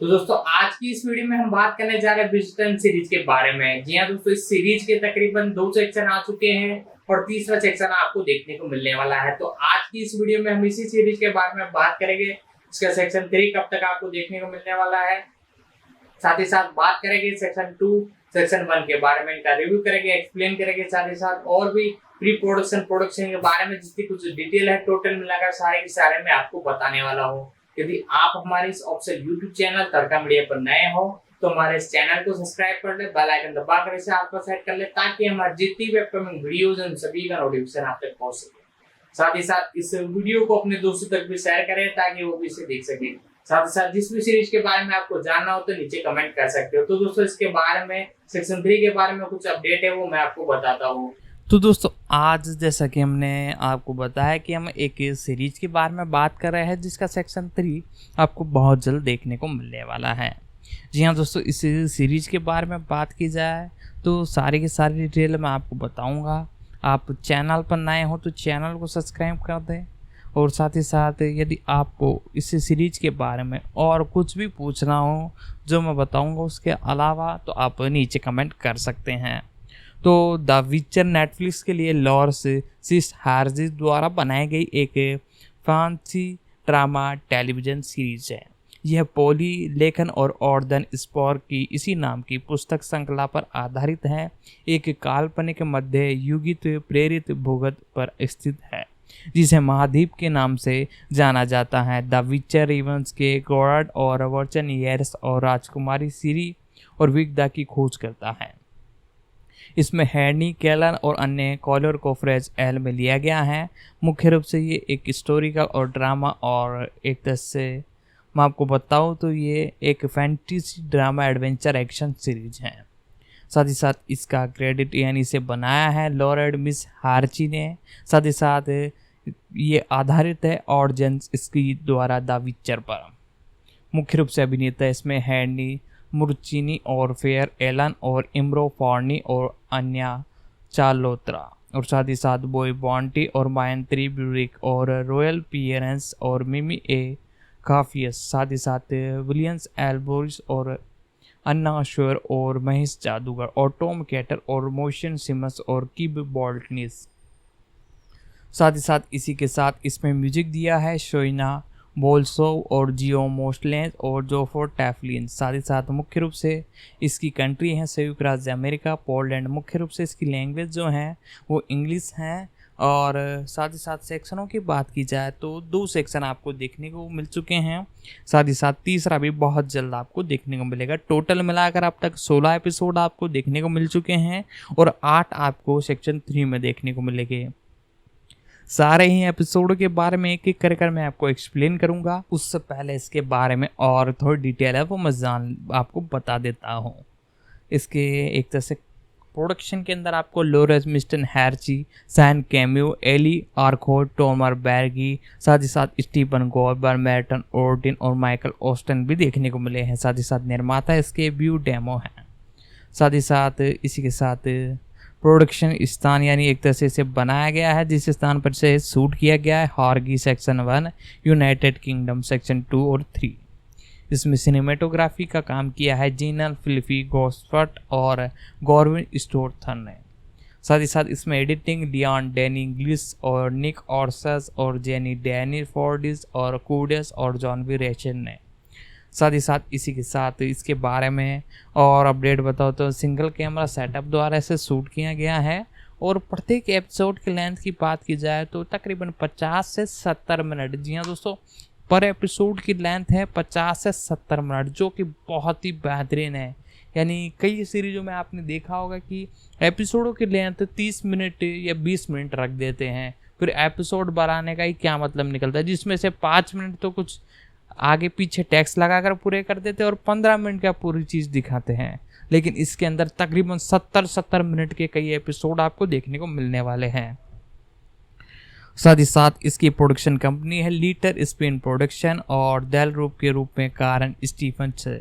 तो दोस्तों आज की इस वीडियो में हम बात करने जा रहे हैं ब्रिजटन सीरीज के बारे में। जी हाँ दोस्तों, इस सीरीज के तकरीबन 2 सेक्शन आ चुके हैं और तीसरा सेक्शन आपको देखने को मिलने वाला है। तो आज की इस वीडियो में हम इसी सीरीज के बारे में बात करेंगे। इसका सेक्शन 3 कब तक आपको देखने को मिलने वाला है, साथ ही साथ बात करेंगे सेक्शन 2 सेक्शन 1 के बारे में, इनका रिव्यू करेंगे, एक्सप्लेन करेंगे, साथ ही साथ और भी प्री प्रोडक्शन के बारे में जितनी कुछ डिटेल है टोटल मिलाकर सारे के सारे मैं आपको बताने वाला हूँ। यदि आप हमारे इस ऑफिशियल यूट्यूब चैनल तड़का मीडिया पर नए हो तो हमारे इस चैनल को सब्सक्राइब कर ले, बेल आइकन दबाकर इसे आप पर सेट कर ले ताकि हमारी जितनी भी अपकमिंग वीडियोस हैं सभी का नोटिफिकेशन आप तक पहुंच सके। साथ ही साथ इस वीडियो को अपने दोस्तों तक भी शेयर करें ताकि वो भी इसे देख सके। साथ ही साथ जिस भी सीरीज के बारे में आपको जानना हो तो नीचे कमेंट कर सकते हो। तो दोस्तों इसके बारे में सेक्शन 3 के बारे में कुछ अपडेट है वो मैं आपको बताता हूँ। तो दोस्तों आज जैसा कि हमने आपको बताया कि हम एक सीरीज के बारे में बात कर रहे हैं जिसका सेक्शन 3 आपको बहुत जल्द देखने को मिलने वाला है। जी हाँ दोस्तों, इस सीरीज के बारे में बात की जाए तो सारी की सारी डिटेल मैं आपको बताऊंगा। आप चैनल पर नए हो तो चैनल को सब्सक्राइब कर दें और साथ ही साथ यदि आपको इस सीरीज के बारे में और कुछ भी पूछना हो जो मैं बताऊँगा उसके अलावा तो आप नीचे कमेंट कर सकते हैं। तो द विचर नेटफ्लिक्स के लिए लॉर्स सिस हार्जिस द्वारा बनाई गई एक फैंसी ड्रामा टेलीविज़न सीरीज है। यह पॉली लेखन और ऑर्डन स्पॉर की इसी नाम की पुस्तक श्रृंखला पर आधारित है। एक काल्पनिक मध्य युगित प्रेरित भूगत पर स्थित है जिसे महाद्वीप के नाम से जाना जाता है। द विचर इवेंट्स के गॉर्ड और वर्चन येर्स और राजकुमारी सीरी और विगदा की खोज करता है। इसमें हैनी कैलन और अन्य कॉलर को फ्रेज एल में लिया गया है। मुख्य रूप से ये एक हिस्टोरिकल और ड्रामा और एक तरह से मैं आपको बताऊं तो ये एक fantasy drama adventure action series है। साथ ही साथ इसका क्रेडिट यानी इसे बनाया है लॉरेड मिस हार्ची ने। साथ ही साथ ये आधारित है ऑर्जेंस इसकी द्वारा द विचर पर। मुख्य रूप से अभिनेता इसमें हैनी मुर्चिनी और फेयर एलन और इम्रो फॉर्नी और अन्या चालोत्रा और साथ ही साथ बॉय बॉन्टी और मायंत्री ब्यूरिक और रॉयल पियरेंस और मिमी ए काफियस, साथ ही साथ विलियम्स एल्बोरिस और अन्ना श्योर और महेश जादूगर और टॉम कैटर और मोशन सिमस और किब बॉल्टनिस। साथ ही साथ इसी के साथ इसमें म्यूजिक दिया है शोइना बोल्सोव और जियो मोस्टलेंस और जोफोर टैफलिन। साथ ही साथ मुख्य रूप से इसकी कंट्री है संयुक्त राज्य अमेरिका पोलैंड। मुख्य रूप से इसकी लैंग्वेज जो है वो इंग्लिश है। और साथ ही साथ सेक्शनों की बात की जाए तो 2 सेक्शन आपको देखने को मिल चुके हैं। साथ ही साथ तीसरा भी बहुत जल्द आपको देखने को मिलेगा। टोटल मिलाकर अब तक 16 एपिसोड आपको देखने को मिल चुके हैं और 8 आपको सेक्शन 3 में देखने को मिलेंगे। सारे ही एपिसोड के बारे में एक एक कर मैं आपको एक्सप्लेन करूंगा। उससे पहले इसके बारे में और थोड़ी डिटेल है वो मैं आपको बता देता हूँ। इसके एक तरह से प्रोडक्शन के अंदर आपको लोरेंस मिस्टन हैर्ची, सैन कैम्यू, एली आर्कोट, टोमर बैर्गी, साथ ही साथ स्टीफन गॉर्बर, मैर्टन ओर्टिन और माइकल ऑस्टन भी देखने को मिले हैं। साथ ही साथ निर्माता इसके व्यू डेमो हैं। साथ ही साथ इसी के साथ प्रोडक्शन स्थान यानी एक तरह से इसे बनाया गया है जिस स्थान पर से शूट किया गया है हॉर्गी सेक्शन 1, यूनाइटेड किंगडम सेक्शन 2 और 3। इसमें सिनेमेटोग्राफी का काम किया है जीनल फिलिपी गोस्फर्ट और गॉर्विन स्टोरथन ने। साथ ही साथ इसमें एडिटिंग लियॉन डैनी इंग्लिश और निक ऑर्सस और जेनी डैनी फोर्डिस और कूडस और जॉन वी रेशन ने। साथ ही साथ इसी के साथ इसके बारे में और अपडेट बताओ तो सिंगल कैमरा सेटअप द्वारा इसे शूट किया गया है और प्रत्येक एपिसोड की लेंथ की बात की जाए तो तकरीबन 50 से 70 मिनट। जी हाँ दोस्तों, पर एपिसोड की लेंथ है 50 से 70 मिनट जो कि बहुत ही बेहतरीन है। यानी कई सीरीजों में आपने देखा होगा कि एपिसोडों की लेंथ 30 मिनट या 20 मिनट रख देते हैं, फिर एपिसोड बढ़ाने का ही क्या मतलब निकलता है, जिसमें से 5 मिनट तो कुछ आगे पीछे टेक्स्ट लगाकर पूरे कर देते हैं और 15 मिनट का पूरी चीज़ दिखाते हैं। लेकिन इसके अंदर तकरीबन 70 मिनट के कई एपिसोड आपको देखने को मिलने वाले हैं। साथ ही साथ इसकी प्रोडक्शन कंपनी है लीटर स्पिन प्रोडक्शन और डेल रूप के रूप में कारण स्टीफन से।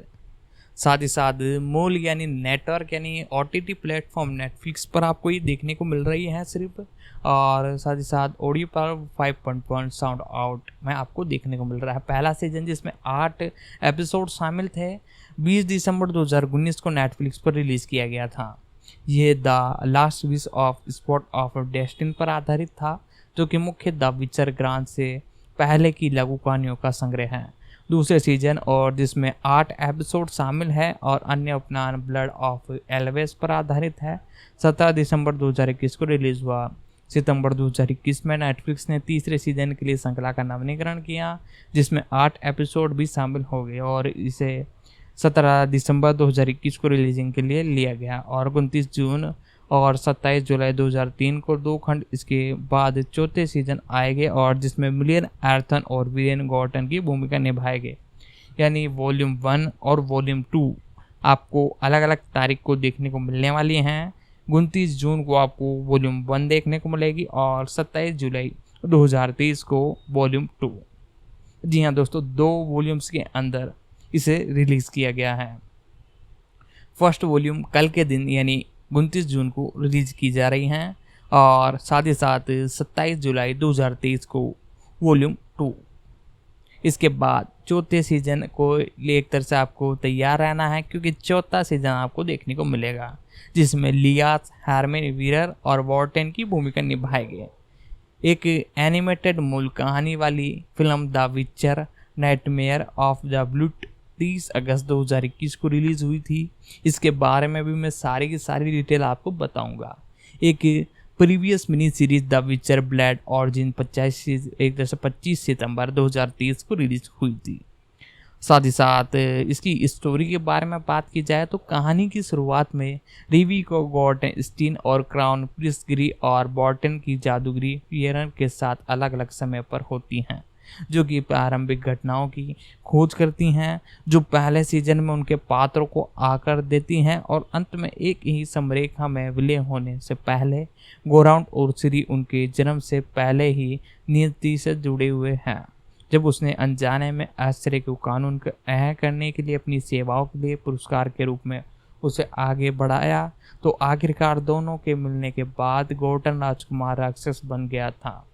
साथ ही साथ मूल यानी नेटवर्क यानी OTT प्लेटफॉर्म नेटफ्लिक्स पर आपको ये देखने को मिल रही है सिर्फ, और साथ ही साथ ऑडियो पर 5.1 साउंड आउट में आपको देखने को मिल रहा है। पहला सीजन जिसमें 8 एपिसोड शामिल थे 20 दिसंबर 2019 को नेटफ्लिक्स पर रिलीज़ किया गया था। ये the last wish of spot of destine पर आधारित था, जो कि मुख्य द विचर ग्रांड से पहले की लघु कहानियों का संग्रह है। दूसरे सीजन और जिसमें 8 एपिसोड शामिल है और अन्य उपनाम ब्लड ऑफ एल्वेस पर आधारित है, 17 दिसंबर 2021 को रिलीज हुआ। सितंबर 2021 में नेटफ्लिक्स ने तीसरे सीजन के लिए श्रृंखला का नवीनीकरण किया, जिसमें 8 एपिसोड भी शामिल हो गए और इसे 17 दिसंबर 2021 को रिलीजिंग के लिए लिया गया और 29 जून और 27 जुलाई 2003 को 2 खंड इसके बाद चौथे सीजन आएंगे और जिसमें मिलियन एर्थन और वीरेन गॉर्टन की भूमिका निभाएंगे। यानी वॉल्यूम 1 और वॉल्यूम 2 आपको अलग अलग तारीख को देखने को मिलने वाली हैं। 29 जून को आपको वॉल्यूम 1 देखने को मिलेगी और 27 जुलाई 2023 को वॉल्यूम 2। जी हाँ दोस्तों, 2 वॉल्यूम्स के अंदर इसे रिलीज़ किया गया है। फर्स्ट वॉल्यूम कल के दिन यानी 29 जून को रिलीज की जा रही हैं और साथ ही साथ 27 जुलाई 2023 को वॉल्यूम 2। इसके बाद चौथे सीजन को लिए एक तरह से आपको तैयार रहना है, क्योंकि चौथा सीजन आपको देखने को मिलेगा जिसमें लियास, हार्मन वीरर और वॉर्टन की भूमिका निभाएंगे। एक एनिमेटेड मूल कहानी वाली फिल्म द विचर नाइटमेयर ऑफ द ब्लूट 30 अगस्त 2021 को रिलीज हुई थी। इसके बारे में भी मैं सारी की सारी डिटेल आपको बताऊंगा। एक प्रीवियस मिनी सीरीज द विचर ब्लड ऑरिजिन 25 सितंबर 2023 को रिलीज हुई थी। साथ ही साथ इसकी स्टोरी के बारे में बात की जाए तो कहानी की शुरुआत में रिवी को गॉर्टन स्टीन और क्राउन प्रिंस गिरी और बॉर्टन की जादूगरी पियरन के साथ अलग अलग समय पर होती हैं, जो कि प्रारंभिक घटनाओं की खोज करती हैं जो पहले सीजन में उनके पात्रों को आकर देती हैं और अंत में एक ही समरेखा में विलय होने से पहले गोराउंड और सिरी उनके जन्म से पहले ही नियति से जुड़े हुए हैं। जब उसने अनजाने में आश्चर्य को कानून का अह करने के लिए अपनी सेवाओं के लिए पुरस्कार के रूप में उसे आगे बढ़ाया, तो आखिरकार दोनों के मिलने के बाद गॉर्टन राजकुमार राक्षस बन गया था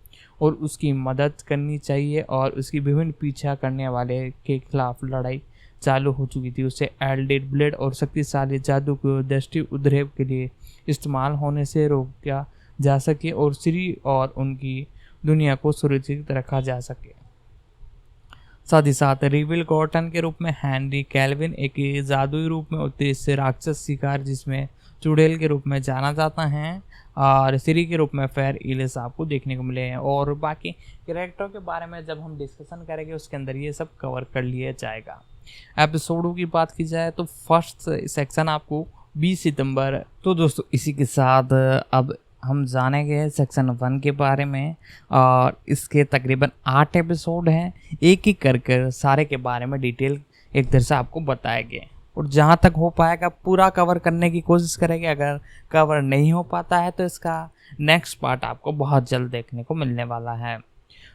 और उसकी मदद करनी चाहिए और उसकी विभिन्न पीछा करने वाले के खिलाफ लड़ाई चालू हो चुकी थी। उसे एल्डेड ब्लेड और शक्तिशाली जादू को दृष्टि उद्रेक के लिए इस्तेमाल होने से रोका जा सके और सिरी और उनकी दुनिया को सुरक्षित रखा जा सके। साथ ही साथ रिविल गॉर्टन के रूप में हेनरी कैल्विन एक जादुई रूप में उद्देश्य राक्षस शिकार जिसमें चुड़ैल के रूप में जाना जाता है और सिरी के रूप में फेयर इलिस आपको देखने को मिले हैं। और बाकी कैरेक्टरों के बारे में जब हम डिस्कशन करेंगे उसके अंदर ये सब कवर कर लिया जाएगा। एपिसोडों की बात की जाए तो फर्स्ट सेक्शन आपको 20 सितंबर। तो दोस्तों इसी के साथ अब हम जानेंगे सेक्शन 1 के बारे में और इसके तकरीबन 8 एपिसोड हैं। एक एक कर सारे के बारे में डिटेल एक तरह से आपको बताएंगे और जहाँ तक हो पाएगा पूरा कवर करने की कोशिश करेंगे। अगर कवर नहीं हो पाता है तो इसका नेक्स्ट पार्ट आपको बहुत जल्द देखने को मिलने वाला है।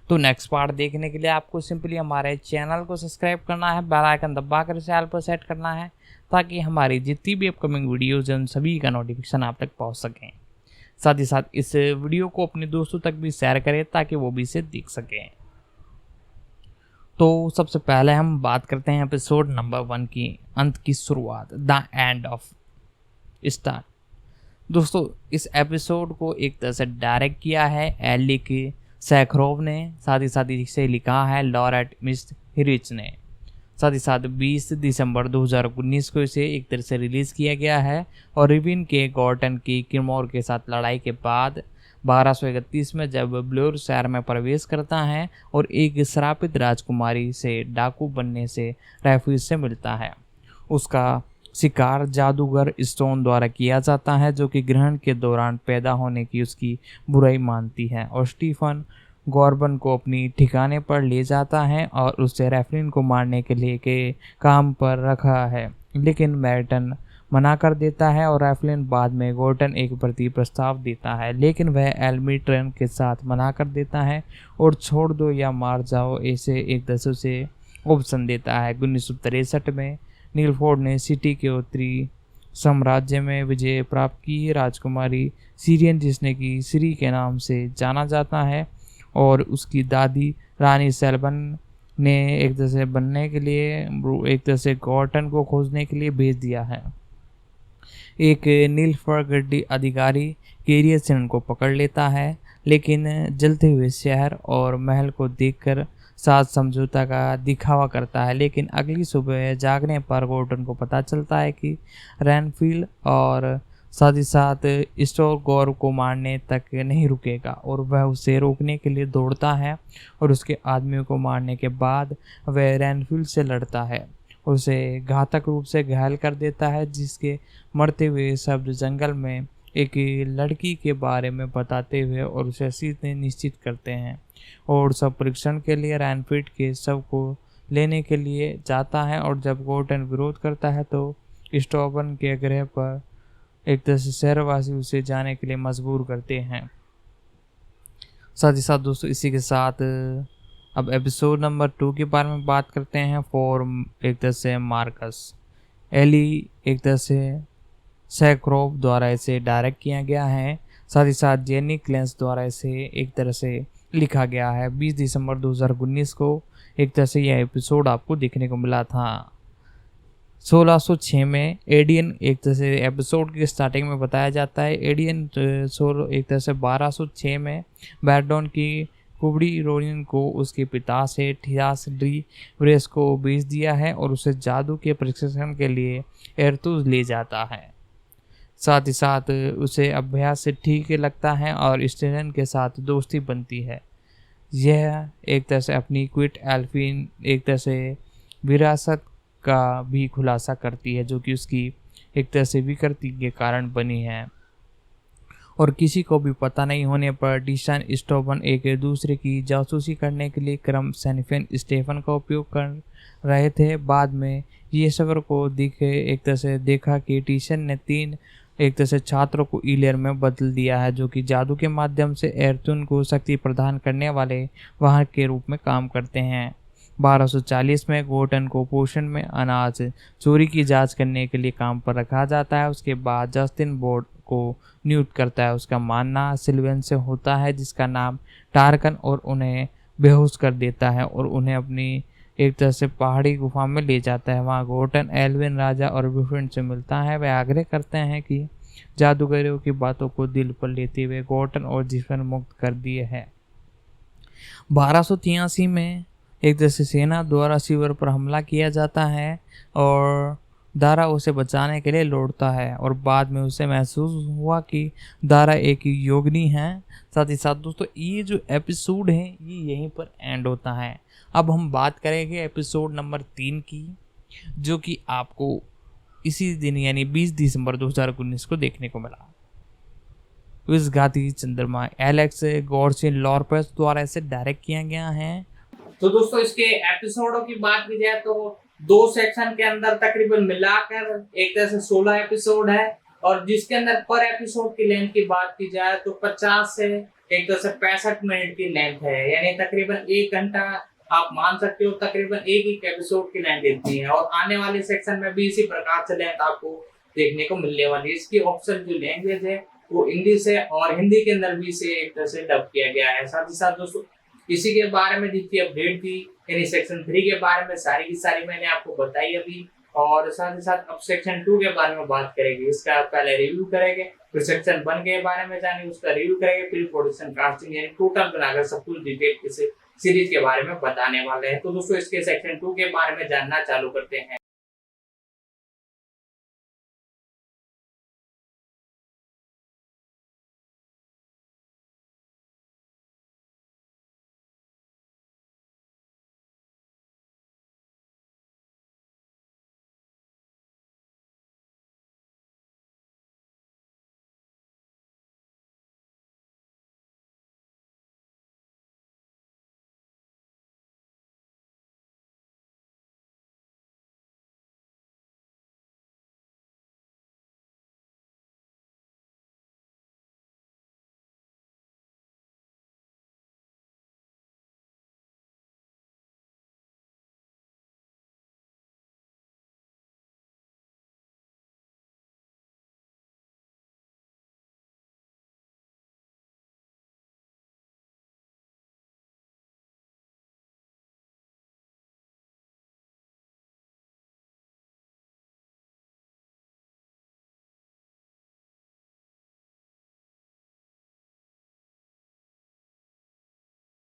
तो नेक्स्ट पार्ट देखने के लिए आपको सिंपली हमारे चैनल को सब्सक्राइब करना है, बेल आइकन दबाकर इसे ऑल पर सेट करना है ताकि हमारी जितनी भी अपकमिंग वीडियोज़ हैं उन सभी का नोटिफिकेशन आप तक पहुँच सकें। साथ ही साथ इस वीडियो को अपने दोस्तों तक भी शेयर करें ताकि वो भी इसे देख सकें। तो सबसे पहले हम बात करते हैं एपिसोड नंबर 1 की अंत की शुरुआत, द एंड ऑफ स्टार। दोस्तों इस एपिसोड को एक तरह से डायरेक्ट किया है एलिक सैखरोव ने, साथ ही साथ इसे लिखा है लॉरेट मिस्ट हिरिच ने। साथ ही साथ 20 दिसंबर 2019 को इसे एक तरह से रिलीज़ किया गया है और रिविन के गॉर्टन की किरमोर के साथ लड़ाई के बाद 1231 में जब ब्लोर शहर में प्रवेश करता है और एक श्रापित राजकुमारी से डाकू बनने से रेफ्यूज से मिलता है। उसका शिकार जादूगर स्टोन द्वारा किया जाता है जो कि ग्रहण के दौरान पैदा होने की उसकी बुराई मानती है और स्टीफन गॉर्बन को अपनी ठिकाने पर ले जाता है और उसे रेफलिन को मारने के लिए के काम पर रखा है, लेकिन मैर्टन मना कर देता है और रेफलिन बाद में गॉर्टन एक प्रति प्रस्ताव देता है, लेकिन वह एल्मिट्रन के साथ मना कर देता है और छोड़ दो या मार जाओ ऐसे एक दूसरे से ऑप्शन देता है। 1963 में नीलफोर्ड ने सिटी के उत्तरी साम्राज्य में विजय प्राप्त की। राजकुमारी सीरियन जिसने कि श्री के नाम से जाना जाता है और उसकी दादी रानी सेल्बन ने एक तरह से बनने के लिए एक तरह से गॉर्टन को खोजने के लिए भेज दिया है। एक नीलफगढ़ी अधिकारी कैरियसन को पकड़ लेता है, लेकिन जलते हुए शहर और महल को देखकर साथ समझौता का दिखावा करता है। लेकिन अगली सुबह जागने पर गॉर्डन को पता चलता है कि रैनफील्ड और साथ ही साथ स्टोर गौर को मारने तक नहीं रुकेगा और वह उसे रोकने के लिए दौड़ता है और उसके आदमियों को मारने के बाद वह रैनफील्ड से लड़ता है, उसे घातक रूप से घायल कर देता है, जिसके मरते हुए शब्द जंगल में एक लड़की के बारे में बताते हुए और उसे सीधे निश्चित करते हैं और सब परीक्षण के लिए रैनफील्ड के शव को लेने के लिए जाता है। और जब गॉर्डन विरोध करता है तो स्टोबन के ग्रह पर एक तरह से शहरवासी उसे जाने के लिए मजबूर करते हैं। साथ ही साथ दोस्तों इसी के साथ अब एपिसोड नंबर 2 के बारे में बात करते हैं। फॉर एक तरह से मार्कस एली एक तरह से सैक्रोव द्वारा इसे डायरेक्ट किया गया है। साथ ही साथ जेनी क्लेंस द्वारा इसे एक तरह से लिखा गया है। 20 दिसंबर 2019 को एक तरह से यह एपिसोड आपको देखने को मिला था। 1606 में एडियन एक तरह से एपिसोड की स्टार्टिंग में बताया जाता है। एडियन एक तरह से 1206 में बैरडॉन की कुबड़ी रोनिन को उसके पिता से थियास डी व्रेस को बेच दिया है और उसे जादू के प्रशिक्षण के लिए एरतुज ले जाता है। साथ ही साथ उसे अभ्यास से ठीक लगता है और स्टेलन के साथ दोस्ती बनती है। यह एक तरह से अपनी क्विट एल्फिन एक तरह से विरासत का भी खुलासा करती है, जो कि उसकी एक तरह से विकृति के कारण बनी है और किसी को भी पता नहीं होने पर डिशन स्टोबन एक दूसरे की जासूसी करने के लिए क्रम सैनिफेन स्टेफन का उपयोग कर रहे थे। बाद में ये सबर को एक तरह से देखा कि टीशन ने 3 एक तरह से छात्रों को इलियर में बदल दिया है, जो कि जादू के माध्यम से एरतुन को शक्ति प्रदान करने वाले वाहक के रूप में काम करते हैं। 1240 में गॉर्टन को पोषण में अनाज चोरी की जांच करने के लिए काम पर रखा जाता है। उसके बाद जस्टिन बोर्ड को नियुक्त करता है। उसका मानना सिल्वेन से होता है, जिसका नाम टारकन, और उन्हें बेहोश कर देता है और उन्हें अपनी एक तरह से पहाड़ी गुफा में ले जाता है। वहाँ गॉर्टन एल्विन राजा और विफिन से मिलता है। वे आग्रह करते हैं कि जादूगरों की बातों को दिल पर लेते हुए गॉर्टन और जिफन मुक्त कर दिए हैं। 1283 में एक तरह से सेना द्वारा शिवर पर हमला किया जाता है और दारा उसे बचाने के लिए लौटता है और बाद में उसे महसूस हुआ कि दारा एक योगिनी है। साथ ही साथ दोस्तों ये जो एपिसोड है ये यहीं पर एंड होता है। अब हम बात करेंगे एपिसोड नंबर 3 की, जो कि आपको इसी दिन यानी 20 दिसंबर 2019 को देखने को मिला। विषघाती चंद्रमा एलेक्स गॉर्सिन लॉर्पेस द्वारा इसे डायरेक्ट किया गया है। तो दोस्तों इसके एपिसोडों की बात की जाए तो 2 सेक्शन के अंदर तकरीबन मिलाकर एक तरह से 16 एपिसोड है और जिसके अंदर पर एपिसोड की लेंथ की बात की जाए तो 50 से एक तरह से 65 मिनट की लेंथ है, यानी तकरीबन 1 घंटा आप मान सकते हो तकरीबन एक एपिसोड की लेंथ इतनी है। और आने वाले सेक्शन में भी इसी प्रकार से लेंथ आपको देखने को मिलने वाली है। इसकी ऑप्शन जो लैंग्वेज है वो इंग्लिश है और हिंदी के अंदर भी इसे एक तरह से डब किया गया है। साथ ही साथ दोस्तों इसी के बारे में जितनी अपडेट थी यानी सेक्शन 3 के बारे में सारी की सारी मैंने आपको बताई अभी, और साथ ही साथ अब सेक्शन 2 के बारे में बात करेंगे। इसका पहले रिव्यू करेंगे, फिर सेक्शन 1 के बारे में जानेंगे, उसका रिव्यू करेंगे, फिर प्रोडक्शन कास्टिंग यानी टोटल बनाकर सब कुछ डिटेल इस सीरीज के बारे में बताने वाले हैं। तो दोस्तों इसके सेक्शन 2 के बारे में जानना चालू करते हैं।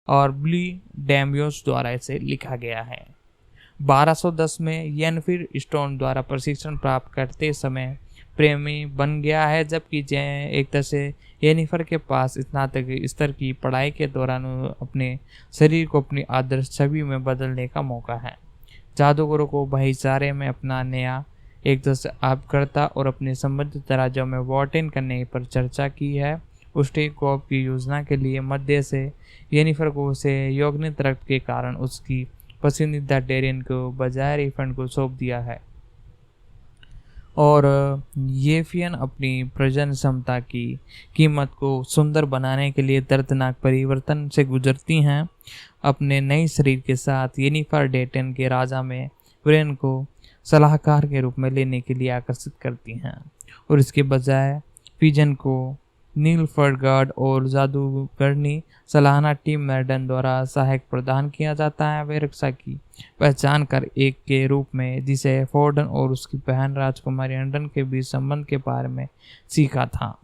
और ब्ली डैम्बियोस द्वारा इसे लिखा गया है। 1210 में येनफिर स्टोन द्वारा प्रशिक्षण प्राप्त करते समय प्रेमी बन गया है, जबकि एक तरह से येनिफर के पास स्नातक स्तर की पढ़ाई के दौरान अपने शरीर को अपनी आदर्श छवि में बदलने का मौका है। जादूगरों को भाईचारे में अपना नया एक तरह से आपकर्ता और अपने संबंधित राज्यों में वोट इन करने पर चर्चा की है। उस्टेक कॉप की योजना के लिए मध्य से येनिफर को उसे योग्य रक्त के कारण उसकी पसंदीदा डेरियन को बजाय रिफंड को सौंप दिया है और येफियन अपनी प्रजनन क्षमता की कीमत को सुंदर बनाने के लिए दर्दनाक परिवर्तन से गुजरती हैं। अपने नए शरीर के साथ येनिफर डेटन के राजा में ब्रेन को सलाहकार के रूप में लेने के लिए आकर्षित करती हैं और इसके बजाय पिजन को नील फर्गार्ड और जादूगरनी सलाहना टीम मैडन द्वारा सहायक प्रदान किया जाता है। वे रक्षा की पहचान कर एक के रूप में जिसे फोर्डन और उसकी बहन राजकुमारी अंडन के बीच संबंध के बारे में सीखा था।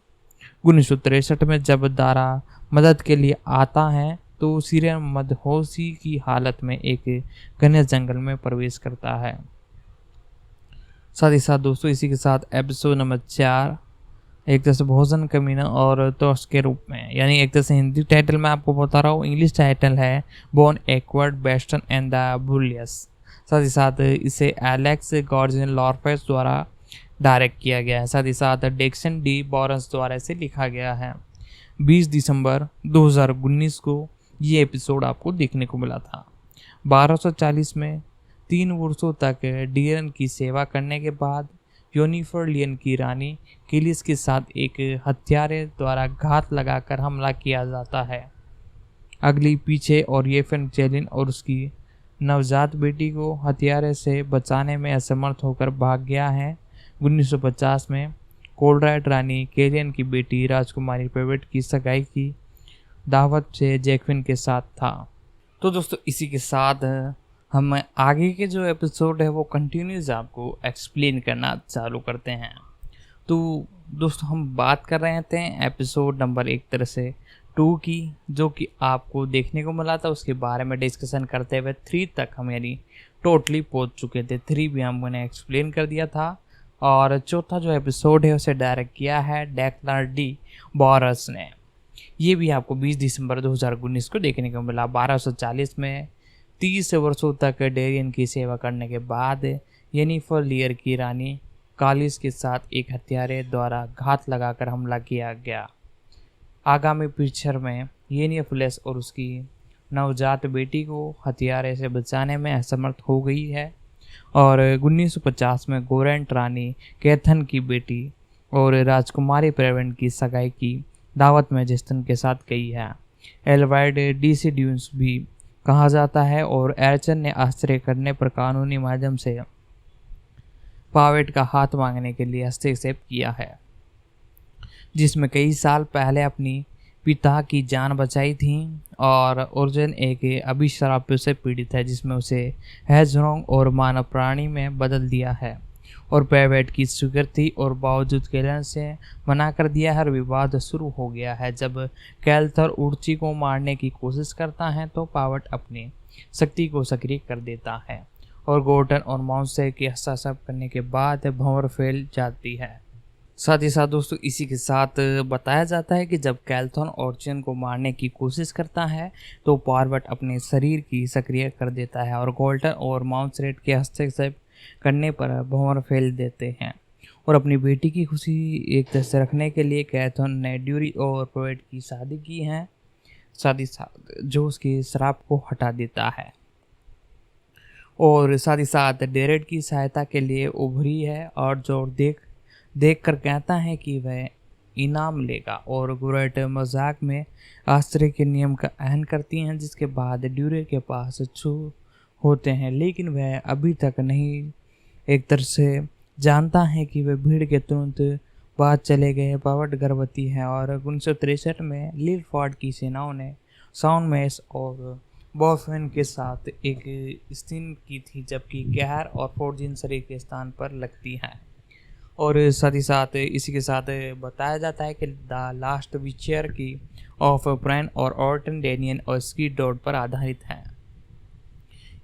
1963 में जब दारा मदद के लिए आता है तो सीरियन मदहोशी की हालत में एक घने जंगल में प्रवेश करता है। साथ ही साथ दोस्तों इसी के साथ एपिसोड नंबर 4 एक तरह से भोजन कमीना और तोस्ट के रूप में, यानी एक तरह से हिंदी टाइटल मैं आपको बता रहा हूँ, इंग्लिश टाइटल है बोन एक्वर्ड बेस्टन एंड द बुलियस। साथ ही साथ इसे एलेक्स गॉर्जन लॉर्फेस द्वारा डायरेक्ट किया गया है। साथ ही साथ डेक्सन डी बॉरंस द्वारा इसे लिखा गया है। 20 दिसंबर 2019 को ये एपिसोड आपको देखने को मिला था। 1240 में 3 वर्षों तक डियरन की सेवा करने के बाद योनिफर लियन की रानी किलिस के साथ एक हत्यारे द्वारा घात लगाकर हमला किया जाता है। अगली पीछे और येफन चेलिन और उसकी नवजात बेटी को हत्यारे से बचाने में असमर्थ होकर भाग गया है। 1950 में कोलराइट रानी केलियन की बेटी राजकुमारी पेवेट की सगाई की दावत से जैक्विन के साथ था। तो दोस्तों इसी के साथ हम आगे के जो एपिसोड है वो कंटिन्यूस आपको एक्सप्लेन करना चालू करते हैं। तो दोस्तों हम बात कर रहे थे एपिसोड नंबर एक तरह से 2 की, जो कि आपको देखने को मिला था, उसके बारे में डिस्कशन करते हुए 3 तक हम यानी टोटली पहुंच चुके थे। 3 भी हमने एक्सप्लेन कर दिया था और चौथा जो एपिसोड है उसे डायरेक्ट किया है डेक्लर डी बॉरस ने। ये भी आपको 20 दिसंबर 2019 को देखने को मिला। 1240 में 30 वर्षों तक डेरियन की सेवा करने के बाद येनिफर लियर की रानी कालिस के साथ एक हत्यारे द्वारा घात लगाकर हमला किया गया। आगामी पिक्चर में येनिफलेस और उसकी नवजात बेटी को हत्यारे से बचाने में असमर्थ हो गई है और 1950 में गोरेंट रानी कैथन की बेटी और राजकुमारी प्रेवेंट की सगाई की दावत में जिस्तन के साथ गई है। एलवाइड डिसिड्यूंस भी कहा जाता है और एर्चन ने आश्चर्य करने पर कानूनी माध्यम से पावेट का हाथ मांगने के लिए हस्तक्षेप किया है, जिसमें कई साल पहले अपनी पिता की जान बचाई थी। और ओर्जन एक अभिशाप से पीड़ित है जिसमें उसे हेजरोंग और मानव प्राणी में बदल दिया है और पेवेट की स्वीकृति और बावजूद कैलन से मना कर दिया है और विवाद शुरू हो गया है। जब कैल्थर उर्ची को मारने की कोशिश करता है तो पावट अपनी शक्ति को सक्रिय कर देता है और गोर्टन और माउंसे के हस्तक्षेप करने के बाद भंवर फैल जाती है। साथ ही साथ दोस्तों इसी के साथ बताया जाता है कि जब कैल्थन ऑर्चिन को मारने की कोशिश करता है तो पावट अपने शरीर की सक्रिय कर देता है और गोल्टन और माउंसरेट के हस्तक्षेप करने पर भंवर फैल देते हैं और अपनी बेटी की खुशी एक तरह से रखने के लिए कैथन ने ड्यूरी और पेवेट की शादी की है, साथ ही साथ जो उसके श्राप को हटा देता है और साथ ही साथ डेरेड की सहायता के लिए उभरी है और जो देख कर कहता है कि वह इनाम लेगा और गुरेट मजाक में आश्चर्य के नियम का अहन करती हैं, जिसके बाद ड्यूरे के पास छू होते हैं, लेकिन वह अभी तक नहीं एक तरह से जानता है कि वह भीड़ के तुरंत बाद चले गए। पावट गर्भवती है और 1963 में लील फॉर्ड की सेनाओं ने साउंड मैस और बॉफेन के साथ एक स्थिन की थी, जबकि गैर और फोर्जिन शरीर के स्थान पर लगती हैं। और साथ ही साथ इसी के साथ बताया जाता है कि द लास्ट विचर की ऑफ ब्रायन और ऑर्टन डेनियन और स्कीट डॉट पर आधारित है।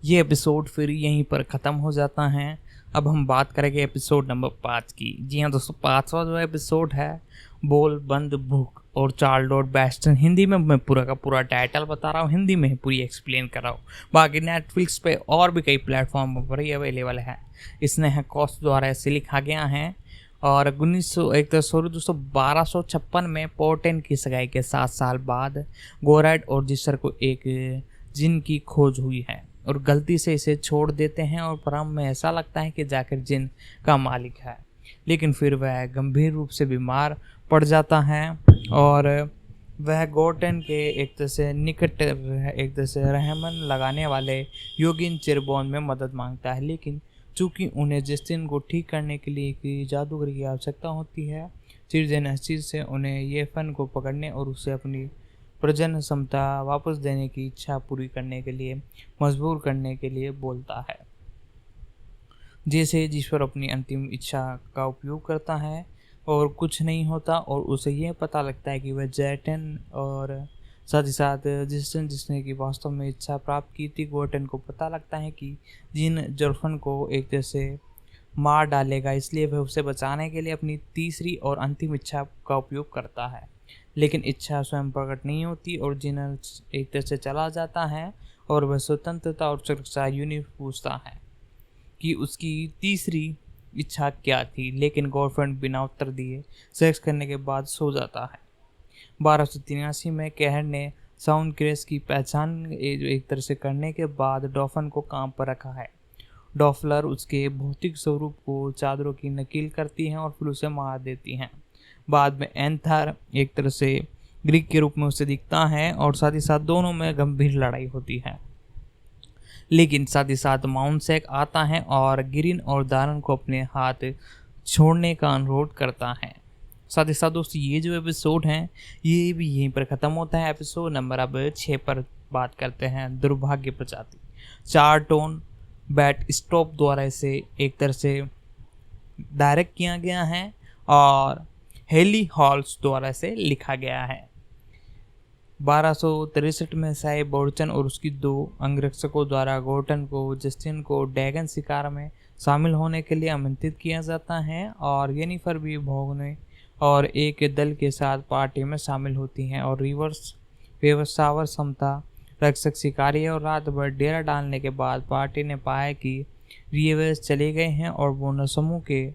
ये एपिसोड फिर यहीं पर ख़त्म हो जाता है। अब हम बात करेंगे एपिसोड नंबर 5 की। जी हाँ दोस्तों, 5वां जो एपिसोड है बोल बंद भूख और चार्ल डॉट बैस्टन। हिंदी में मैं पूरा का पूरा टाइटल बता रहा हूँ, हिंदी में ही पूरी एक्सप्लेन कर रहा हूँ। बाकी नेटफ्लिक्स पे और भी कई प्लेटफॉर्म पर ही अवेलेबल है। इसने है कॉस्ट द्वारा ऐसे लिखा गया है और 1256 में पोर्टेन की सगाई के 7 साल बाद गोराइड और जिसर को एक जिन की खोज हुई है और गलती से इसे छोड़ देते हैं और प्रारंभ में ऐसा लगता है कि जाकर जिन का मालिक है, लेकिन फिर वह गंभीर रूप से बीमार पड़ जाता है और वह गोर्टन के एक तरह से निकट एक तरह से रहमन लगाने वाले योगिन चिरबोन में मदद मांगता है। लेकिन चूंकि उन्हें जस्टिन को ठीक करने के लिए एक जादूगर की आवश्यकता होती है, चिरजन इस चीज़ से उन्हें ये फन को पकड़ने और उसे अपनी प्रजनन क्षमता वापस देने की इच्छा पूरी करने के लिए मजबूर करने के लिए बोलता है। जैसे जिस पर अपनी अंतिम इच्छा का उपयोग करता है और कुछ नहीं होता और उसे यह पता लगता है कि वह जैटन और साथ ही साथ जिसने की वास्तव में इच्छा प्राप्त की थी। गोर्टन को पता लगता है कि जिन जॉर्फन को एक तरह से मार डालेगा, इसलिए वह उसे बचाने के लिए अपनी तीसरी और अंतिम इच्छा का उपयोग करता है। लेकिन इच्छा स्वयं प्रकट नहीं होती और जिन एक तरह से चला जाता है और वह स्वतंत्रता और सुरक्षा यूनि पूछता है कि उसकी तीसरी इच्छा क्या थी, लेकिन गर्लफ्रेंड बिना उत्तर दिए सेक्स करने के बाद सो जाता है। 1283 में कहर ने साउंड क्रेस की पहचान एक तरह से करने के बाद डॉफन को काम पर रखा है। डॉफलर उसके भौतिक स्वरूप को चादरों की नकील करती हैं और फिर उसे मार देती हैं। बाद में एंथर एक तरह से ग्रीक के रूप में उसे दिखता है और साथ ही साथ दोनों में गंभीर लड़ाई होती है। लेकिन साथ ही साथ माउंटसेक आता है और गिरिन और दारन को अपने हाथ छोड़ने का अनुरोध करता है। साथ ही साथ दोस्तों ये जो एपिसोड हैं ये भी यहीं पर ख़त्म होता है। एपिसोड नंबर अब 6 पर बात करते हैं दुर्भाग्य प्रजाति। चार्ल्टन बैट स्टॉप द्वारा इसे एक तरह से डायरेक्ट किया गया है और हेली हॉल्स द्वारा इसे लिखा गया है। 1263 में साहिब बोर्चन और उसकी 2 अंगरक्षकों द्वारा गोर्टन को जस्टिन को ड्रैगन शिकार में शामिल होने के लिए आमंत्रित किया जाता है और येनिफर भी भोगने और एक दल के साथ पार्टी में शामिल होती हैं और रिवर्स व्यवसावर क्षमता रक्षक शिकारी और रात भर डेरा डालने के बाद पार्टी ने पाया कि रिएवर्स चले गए हैं और वो नसमू के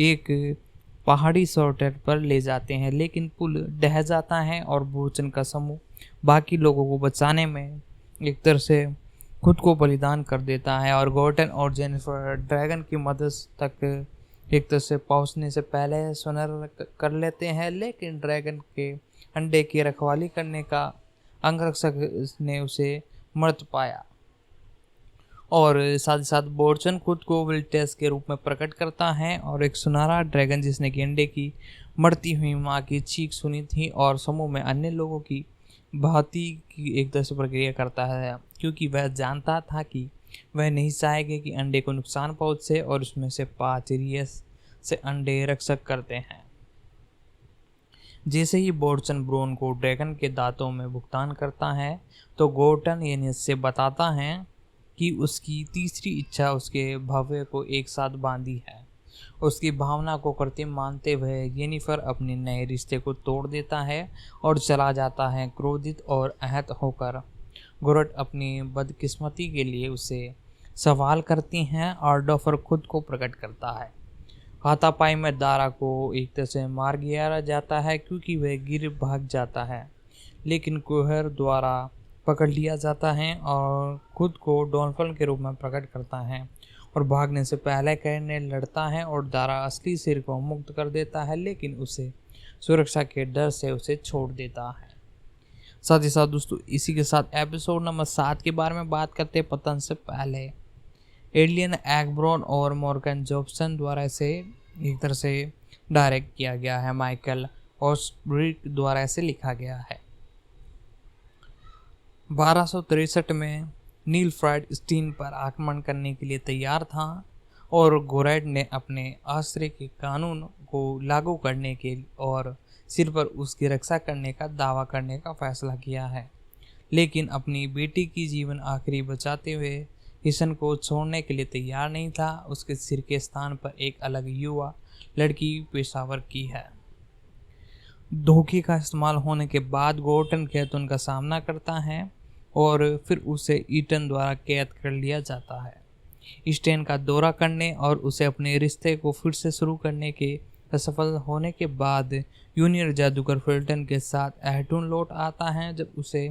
एक पहाड़ी शॉर्टर पर ले जाते हैं, लेकिन पुल ढह जाता है और भोजन का समूह बाकी लोगों को बचाने में एक तरह से खुद को बलिदान कर देता है और गोर्टन और जेनिफर ड्रैगन की मदद तक एक तरह से पहुंचने से पहले सुनर कर लेते हैं। लेकिन ड्रैगन के अंडे की रखवाली करने का अंगरक्षक ने उसे मृत पाया और साथ ही साथ बोर्चन खुद को विल्टेस के रूप में प्रकट करता है और एक सुनहरा ड्रैगन जिसने कि अंडे की मरती हुई माँ की चीख सुनी थी और समूह में अन्य लोगों की भांति की एक तरह से प्रक्रिया करता है, क्योंकि वह जानता था कि वह नहीं चाहेगा कि अंडे को नुकसान पहुंचे और उसमें से 5 रियस से अंडे रक्षक करते हैं। जैसे ही बोर्चन ब्रोन को ड्रैगन के दांतों में भुगतान करता है तो गोर्टन येनिस से बताता है कि उसकी तीसरी इच्छा उसके भव्य को एक साथ बांधी है। उसकी भावना को कृत्रिम मानते हुए येनिफर अपने नए रिश्ते को तोड़ देता है और चला जाता है। क्रोधित और आहत होकर गोरट अपनी बदकिस्मती के लिए उसे सवाल करती हैं और डॉफर खुद को प्रकट करता है। हाथापाई में दारा को एक तरह से मार गिराया जाता है क्योंकि वह गिर भाग जाता है, लेकिन कोहर द्वारा पकड़ लिया जाता है और खुद को डॉनफल के रूप में प्रकट करता है और भागने से पहले कहने लड़ता है और दारा असली सिर को मुक्त कर देता है, लेकिन उसे सुरक्षा के डर से उसे छोड़ देता है। साथ ही साथ दोस्तों इसी के साथ एपिसोड नंबर 7 के बारे में बात करते हैं। पतन से पहले एलियन एगब्रोन और मॉर्गन जॉब्सन द्वारा इसे एक तरह से डायरेक्ट किया गया है। माइकल ऑस्ब्रिक द्वारा इसे लिखा गया है। 1263 में नील फ्राइड स्टीन पर आक्रमण करने के लिए तैयार था और गोरैड ने अपने आश्रय के कानून को लागू करने के और सिर पर उसकी रक्षा करने का दावा करने का फैसला किया है, लेकिन अपनी बेटी की जीवन आखिरी बचाते हुए हिसन को छोड़ने के लिए तैयार नहीं था। उसके सिर के स्थान पर एक अलग युवा लड़की पेशावर की है। धोखे का इस्तेमाल होने के बाद गोर्टन कैथून का सामना करता है और फिर उसे ईटन द्वारा कैद कर लिया जाता है। स्टेन का दौरा करने और उसे अपने रिश्ते को फिर से शुरू करने के असफल होने के बाद जूनियर जादूगर फिल्टन के साथ एहटून लौट आता है। जब उसे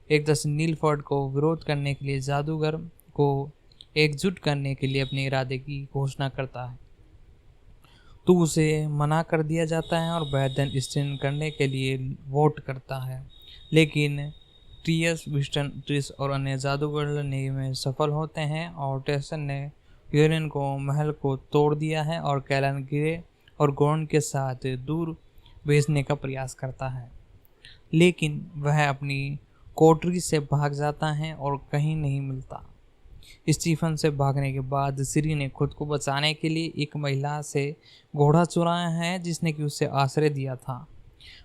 एक नीलफोर्ड को विरोध करने के लिए जादूगर को एकजुट करने के लिए अपने इरादे की घोषणा करता है तो उसे मना कर दिया जाता है और बैदन स्टेन करने के लिए वोट करता है, लेकिन ट्रियस, विस्टन, ट्रिस और अन्य जादूगर लड़ने में सफल होते हैं और टेसन ने यूरियन को महल को तोड़ दिया है और कैलन ग्रे और गोर्न के साथ दूर भेजने का प्रयास करता है, लेकिन वह अपनी कोठरी से भाग जाता है और कहीं नहीं मिलता। स्टीफन से भागने के बाद सिरी ने खुद को बचाने के लिए एक महिला से घोड़ा चुराया है जिसने कि उसे आश्रय दिया था।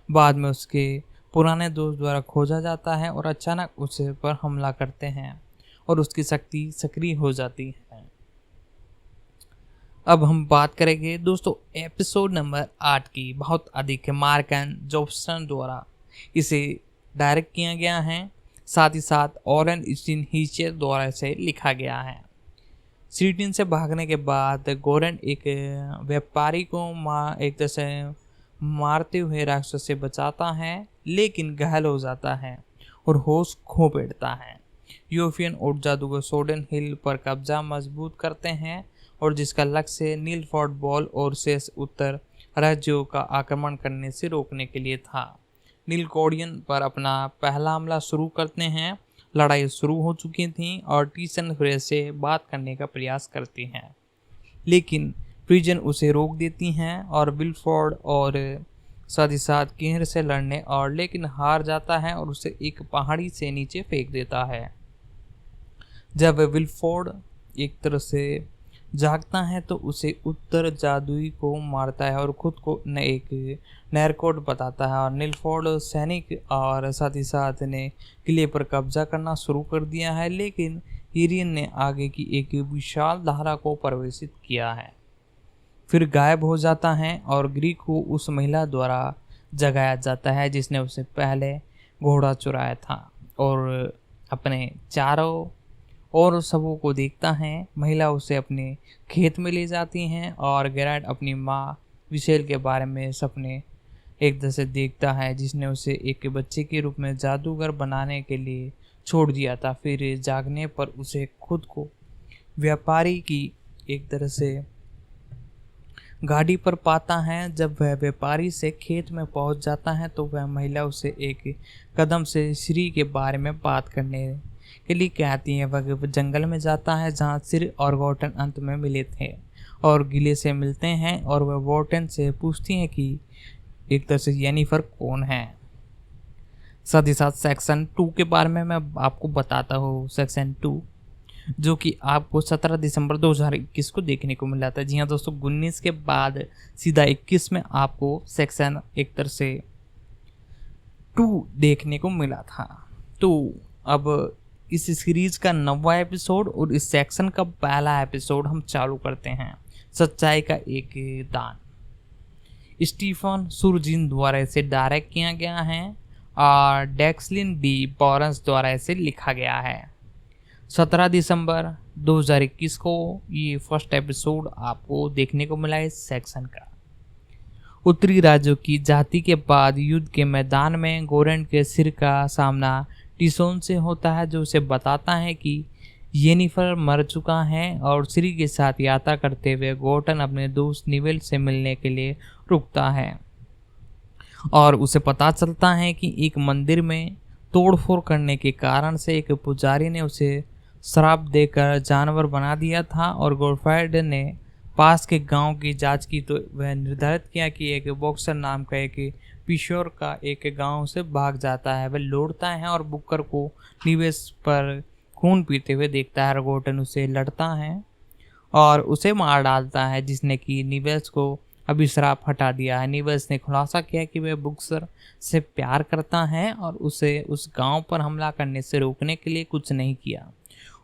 बाद में उसके पुराने दोस्त द्वारा खोजा जाता है और अचानक उसे पर हमला करते हैं और उसकी शक्ति सक्रिय हो जाती है। अब हम बात करेंगे दोस्तों एपिसोड नंबर 8 की। बहुत अधिक है मार्क एंड जॉब्सन द्वारा इसे डायरेक्ट किया गया है, साथ ही साथ ऑरेन स्टीन हीचर द्वारा इसे लिखा गया है। सीटिन से भागने के बाद गोरेन एक व्यापारी को एक तरह से मारते हुए राक्षस से बचाता है, लेकिन घायल हो जाता है और होश खो बैठता है। यूरोपियन और जादूगर सोडन हिल पर कब्जा मजबूत करते हैं और जिसका लक्ष्य नीलफोर्ड बॉल और शेष उत्तर राज्यों का आक्रमण करने से रोकने के लिए था। नीलकोडियन पर अपना पहला हमला शुरू करते हैं। लड़ाई शुरू हो चुकी थी और टीसन फ्रे से बात करने का प्रयास करती हैं, लेकिन प्रिजन उसे रोक देती हैं और विलफोर्ड और साथ ही साथ केहर से लड़ने और लेकिन हार जाता है और उसे एक पहाड़ी से नीचे फेंक देता है। जब विलफोर्ड एक तरह से जागता है तो उसे उत्तर जादुई को मारता है और खुद को एक नैरकोट बताता है और नीलफोर्ड सैनिक और साथ ही साथ ने किले पर कब्जा करना शुरू कर दिया है, लेकिन हीरियन ने आगे की एक विशाल धारा को प्रवेशित किया है, फिर गायब हो जाता है और ग्रीक को उस महिला द्वारा जगाया जाता है जिसने उसे पहले घोड़ा चुराया था और अपने चारों और सबों को देखता है। महिला उसे अपने खेत में ले जाती हैं और गेराल्ड अपनी माँ विशेल के बारे में सपने एक तरह से देखता है जिसने उसे एक बच्चे के रूप में जादूगर बनाने के लिए छोड़ दिया था। फिर जागने पर उसे खुद को व्यापारी की एक तरह से गाड़ी पर पाता है। जब वह व्यापारी से खेत में पहुंच जाता है तो वह महिला उसे एक कदम से श्री के बारे में बात करने के लिए कहती है। वह जंगल में जाता है जहां सिर और वॉर्टन अंत में मिले थे और गिले से मिलते हैं और वह वॉर्टन से पूछती है कि एक तरह से येनिफर कौन है। साथ ही साथ सेक्शन 2 के बारे में मैं आपको बताता हूँ। सेक्शन 2 जो कि आपको 17 दिसंबर 2021 को देखने को मिला था। जी हाँ दोस्तों, 19 के बाद सीधा 21 में आपको सेक्शन एक तरह से 2 देखने को मिला था। तो अब इस सीरीज का 9वां एपिसोड और इस सेक्शन का पहला एपिसोड हम चालू करते हैं, सच्चाई का एक दान। स्टीफन सुरजीन द्वारा इसे डायरेक्ट किया गया है और डेक्सलिन डी बॉरंस द्वारा इसे लिखा गया है। 17 दिसंबर 2021 को ये फर्स्ट एपिसोड आपको देखने को मिला इस सेक्शन का। उत्तरी राज्यों की जाति के बाद युद्ध के मैदान में गोरेंड के सिर का सामना टिसोन से होता है, जो उसे बताता है कि येनिफर मर चुका है और सिरी के साथ यात्रा करते हुए गोर्टन अपने दोस्त निवेल से मिलने के लिए रुकता है और उसे पता चलता है कि एक मंदिर में तोड़फोड़ करने के कारण से एक पुजारी ने उसे श्राप देकर जानवर बना दिया था और गोल्फाइड ने पास के गांव की जांच की तो वह निर्धारित किया कि एक बॉक्सर नाम का एक पिशोर का एक गांव से भाग जाता है। वह लौटता है और बुकर को निवेश पर खून पीते हुए देखता है और गोर्टन उसे लड़ता है और उसे मार डालता है, जिसने कि निवेश को अभिश्राप हटा दिया है। निवेश ने खुलासा किया कि वह बुक्सर से प्यार करता है और उसे उस गांव पर हमला करने से रोकने के लिए कुछ नहीं किया,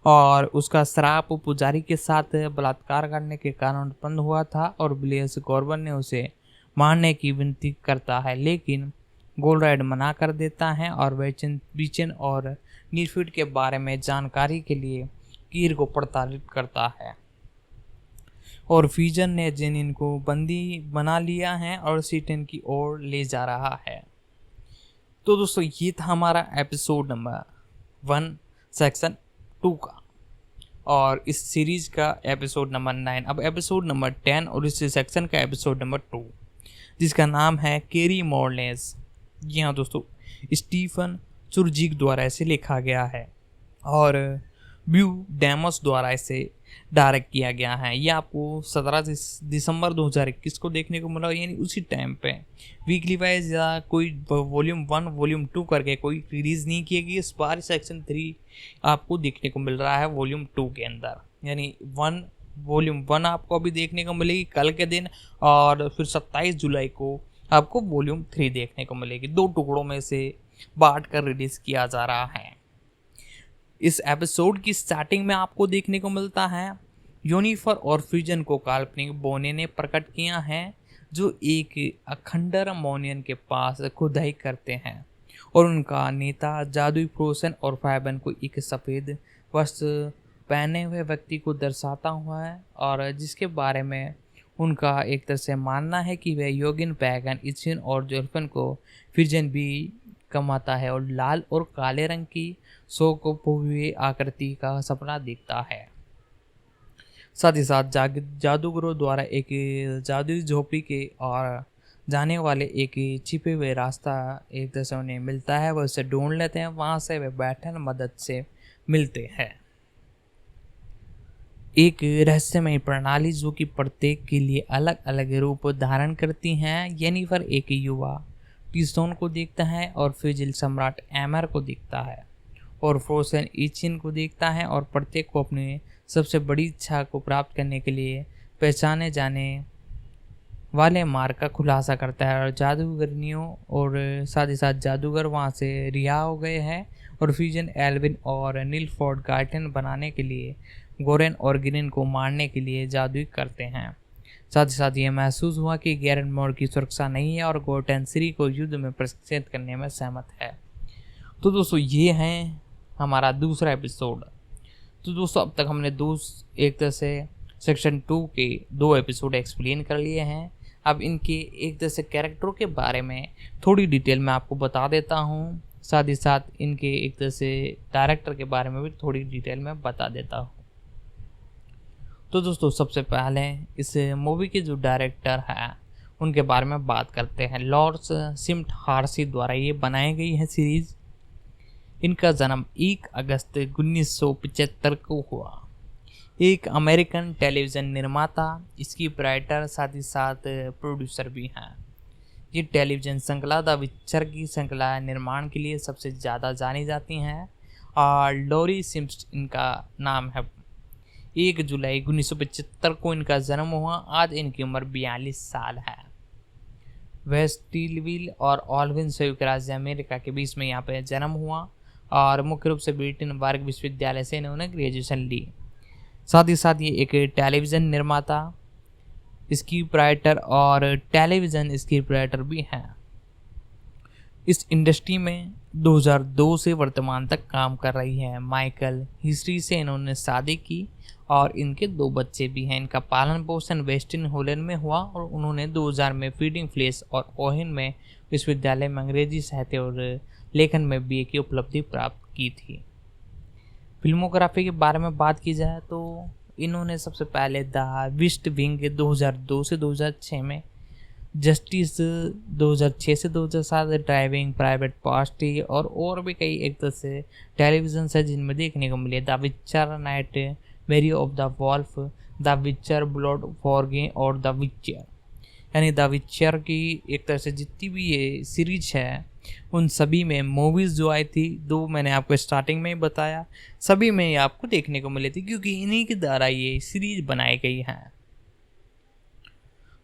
और उसका श्राप पुजारी के साथ बलात्कार करने के कारण उत्पन्न हुआ था। और ब्लेस गॉर्बन ने उसे मारने की विनती करता है, लेकिन गोलराइड मना कर देता है और बीचन और नीलफील्ड के बारे में जानकारी के लिए कीर को प्रताड़ित करता है। और फिजन ने जेनिन को बंदी बना लिया है और सीटन की ओर ले जा रहा है। तो दोस्तों ये था हमारा एपिसोड नंबर 1 सेक्शन 2 का, और इस सीरीज का एपिसोड नंबर 9। अब एपिसोड नंबर 10 और इस सेक्शन का एपिसोड नंबर 2, जिसका नाम है केरी मॉर्लेस। जी हाँ दोस्तों, स्टीफन चुरजिक द्वारा इसे लिखा गया है और ब्यू डैमस द्वारा इसे डायरेक्ट किया गया है। ये आपको 17 दिसंबर 2021 को देखने को मिला, यानी उसी टाइम पे वीकली वाइज या कोई वॉल्यूम 1 वॉल्यूम 2 करके कोई रिलीज नहीं की गई। इस बार सेक्शन 3 आपको देखने को मिल रहा है वॉल्यूम 2 के अंदर, यानी वॉल्यूम 1 आपको अभी देखने को मिलेगी कल के दिन, और फिर 27 जुलाई को आपको वॉल्यूम 3 देखने को मिलेगी। 2 टुकड़ों में से बांट कर रिलीज किया जा रहा है। इस एपिसोड की स्टार्टिंग में आपको देखने को मिलता है यूनिफर और फ्यूजन को काल्पनिक बोने ने प्रकट किया है, जो एक अखंडर मोनियन के पास खुदाई करते हैं, और उनका नेता जादुई फ्रोसन और फाइबन को एक सफ़ेद वस्त्र पहने हुए व्यक्ति को दर्शाता हुआ है, और जिसके बारे में उनका एक तरह से मानना है कि वह योगिन पैगन इचिन और जोल्फन को फ्यूजन भी कमाता है, और लाल और काले रंग की हुई आकृति का सपना दिखता है। साथ ही साथ जादूगरों द्वारा एक जादुई झोपड़ी के और जाने वाले एक छिपे हुए रास्ता एक तरह से उन्हें मिलता है, वह उसे ढूंढ लेते हैं। वहां से वे बैठन मदद से मिलते हैं। एक रहस्यमय प्रणाली जो कि प्रत्येक के लिए अलग अलग रूप धारण करती हैं। येनिफर एक युवा टीस्टोन को देखता है, और फिजिल सम्राट एमर को देखता है, और फ्रोसन इचिन को देखता है, और प्रत्येक को अपनी सबसे बड़ी इच्छा को प्राप्त करने के लिए पहचाने जाने वाले मार्ग का खुलासा करता है। और जादूगरनियों और साथ ही साथ जादूगर वहाँ से रिहा हो गए हैं, और फ्यूजन एल्विन और नीलफोर्ड गार्डन बनाने के लिए गोरेन और गिरिन को मारने के लिए जादू करते हैं। साथ ही साथ ये महसूस हुआ कि गैरन मोर की सुरक्षा नहीं है, और गोटेन श्री को युद्ध में प्रशिक्षित करने में सहमत है। तो दोस्तों ये है हमारा दूसरा एपिसोड। तो दोस्तों अब तक हमने एक तरह से सेक्शन 2 के 2 एपिसोड एक्सप्लेन कर लिए हैं। अब इनके एक तरह से कैरेक्टरों के बारे में थोड़ी डिटेल में आपको बता देता हूँ, साथ ही साथ इनके एक तरह से डायरेक्टर के बारे में भी थोड़ी डिटेल में बता देता हूँ। तो दोस्तों सबसे पहले इस मूवी के जो डायरेक्टर हैं उनके बारे में बात करते हैं। लॉर्ड्स सिम्ट हार्सी द्वारा ये बनाई गई है सीरीज। इनका जन्म 1 अगस्त 1975 को हुआ। एक अमेरिकन टेलीविज़न निर्माता, स्क्रिप्ट राइटर, साथ ही साथ प्रोड्यूसर भी हैं। ये टेलीविज़न श्रृंखला द विचर की श्रृंखला निर्माण के लिए सबसे ज़्यादा जानी जाती हैं, और लॉरी सिम्स इनका नाम है। 1 जुलाई 1975 को इनका जन्म हुआ। आज इनकी उम्र 42 साल है। वह स्टीलविल और ऑल्विन संयुक्त राज्य अमेरिका के बीच में यहाँ पे जन्म हुआ, और मुख्य रूप से ब्रिटेनबर्ग विश्वविद्यालय से इन्होंने ग्रेजुएशन ली। साथ ही साथ ये एक टेलीविज़न निर्माता, स्क्रिप्ट राइटर और टेलीविज़न स्क्रिप्ट राइटर भी हैं। इस इंडस्ट्री में 2002 से वर्तमान तक काम कर रही है। माइकल हिस्ट्री से इन्होंने शादी की, और इनके 2 बच्चे भी हैं। इनका पालन पोषण वेस्टर्न होलैंड में हुआ, और उन्होंने 2000 में फीडिंग फ्लेस और ओहेन में विश्वविद्यालय में अंग्रेजी साहित्य और लेखन में BA की उपलब्धि प्राप्त की थी। फिल्मोग्राफी के बारे में बात की जाए तो इन्होंने सबसे पहले द वेस्ट विंग 2002 से 2006 में, जस्टिस 2006 से 2007, ड्राइविंग प्राइवेट पार्टी और भी कई एक तरह से टेलीविज़न है जिनमें देखने को मिले। द विचर, नाइट मेरी ऑफ द वॉल्फ, द विचर, ब्लड फॉर गे और द विचर। यानी द विचर की एक तरह से जितनी भी ये सीरीज है उन सभी में मूवीज़ जो आई थी, 2 मैंने आपको स्टार्टिंग में ही बताया, सभी में ये आपको देखने को मिली थी क्योंकि इन्हीं के द्वारा ये सीरीज बनाई गई है।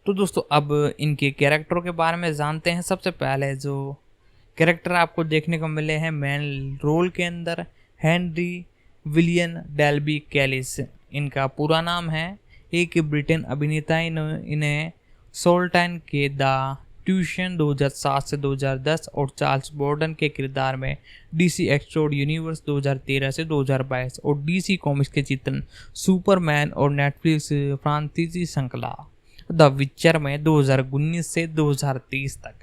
तो दोस्तों अब इनके कैरेक्टरों के बारे में जानते हैं। सबसे पहले जो कैरेक्टर आपको देखने को मिले हैं मेन रोल के अंदर, हेनरी विलियन डेल्बी कैलिस इनका पूरा नाम है। एक ब्रिटेन अभिनेता इन्हें सोल्टन के द ट्यूशन 2007 से 2010 और चार्ल्स बॉर्डन के किरदार में डीसी एक्सट्रोड यूनिवर्स 2013 से 2022 और डीसी कॉमिक्स के चित्रण सुपरमैन और नेटफ्लिक्स फ्रांसीसी श्रृंखला द विचर में 2019 से 2030 तक,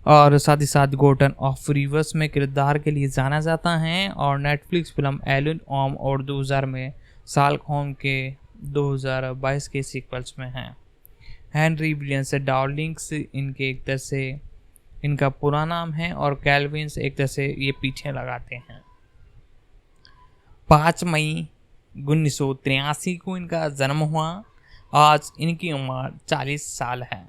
और साथ ही साथ गॉर्डन ऑफ रिवर्स में किरदार के लिए जाना जाता है और नेटफ्लिक्स फिल्म एलन ओम और 2000 में शार्लक होम के 2022 के सीक्वल्स में हैं। हेनरी विलियम्स डार्लिंग्स इनके एक तरह से इनका पूरा नाम है और कैल्विन्स एक तरह से ये पीछे लगाते हैं। 5 मई 1983 को इनका जन्म हुआ। आज इनकी उम्र 40 साल है।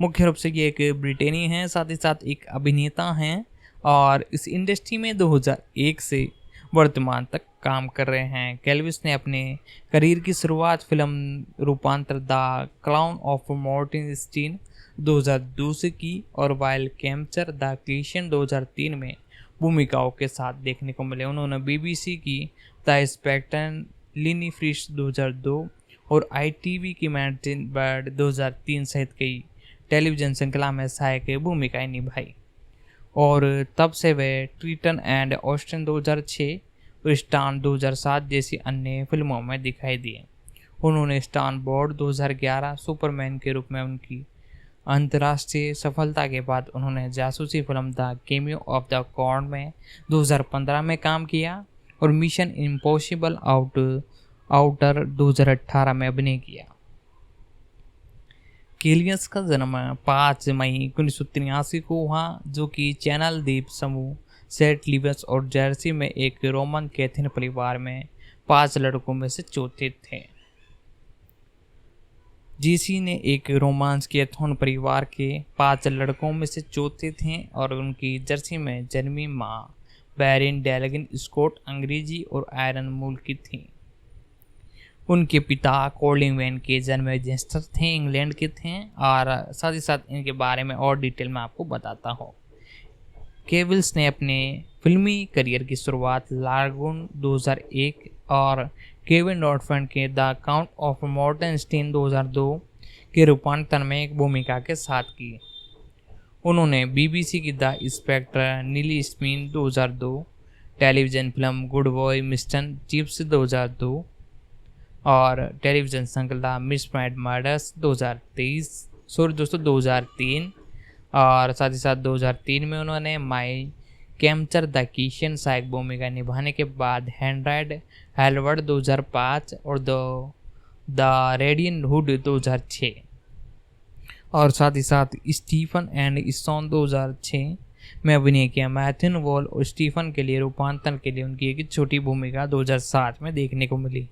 मुख्य रूप से ये एक ब्रिटेनी हैं, साथ ही साथ एक अभिनेता हैं और इस इंडस्ट्री में 2001 से वर्तमान तक काम कर रहे हैं। कैल्विस ने अपने करियर की शुरुआत फिल्म रूपांतर the crown of Martin Stein 2002 से की और वाइल्ड कैप्चर द क्लिशन 2003 में भूमिकाओं के साथ देखने को मिले। उन्होंने बीबीसी की द स्पेक्ट्रम लिनी फ्रिश 2002 और ITV की मैगजीन बर्ड 2003 सहित कई टेलीविजन श्रृंखला में सहायक भूमिकाएं निभाई और तब से वे ट्रीटन एंड ऑस्टिन 2006 और स्टान 2007 जैसी अन्य फिल्मों में दिखाई दिए। उन्होंने स्टान बोर्ड 2011 सुपरमैन के रूप में उनकी अंतर्राष्ट्रीय सफलता के बाद उन्होंने जासूसी film the cameo of the corn में 2015 में काम किया और मिशन इम्पॉसिबल आउटर 2018 में अभिनय किया। कैलिस का जन्म 5 मई 1983 को हुआ, जो कि चैनल द्वीप समूह सेंट लिवस और जर्सी में एक रोमन कैथोलिक परिवार में 5 लड़कों में से चौथे थे। जीसी ने एक रोमांस कैथोलिक परिवार के 5 लड़कों में से चौथे थे और उनकी जर्सी में जन्मी माँ बैरिन डेलगिन स्कॉट अंग्रेजी और आयरन मूल की थी। उनके पिता कॉलिंग वैन के जन्म रजिस्टर थे, इंग्लैंड के थे और साथ ही साथ इनके बारे में और डिटेल में आपको बताता हूँ। कैविल्स ने अपने फिल्मी करियर की शुरुआत लार्गोन 2001 और केविन नॉर्थफेल्ड के the count of Martin Stein 2002 के रूपांतरण में एक भूमिका के साथ की। उन्होंने बीबीसी की द स्पेक्टर नीली spin 2002, television film good boy mister chips 2002 और टेलीविजन श्रृंखला मिसमैड मर्डर्स 2003 और साथ ही साथ 2003 में उन्होंने माई कैप्चर द किशन सहायक भूमिका निभाने के बाद हैंड्राइड हेलवर्ड 2005 और द रेडियन हुड 2006 और साथ ही साथ स्टीफन एंड स्टोन 2006 में अभिनय किया। मैथ्यू वॉल और स्टीफन के लिए रूपांतरण के लिए उनकी एक छोटी भूमिका 2007 में देखने को मिली।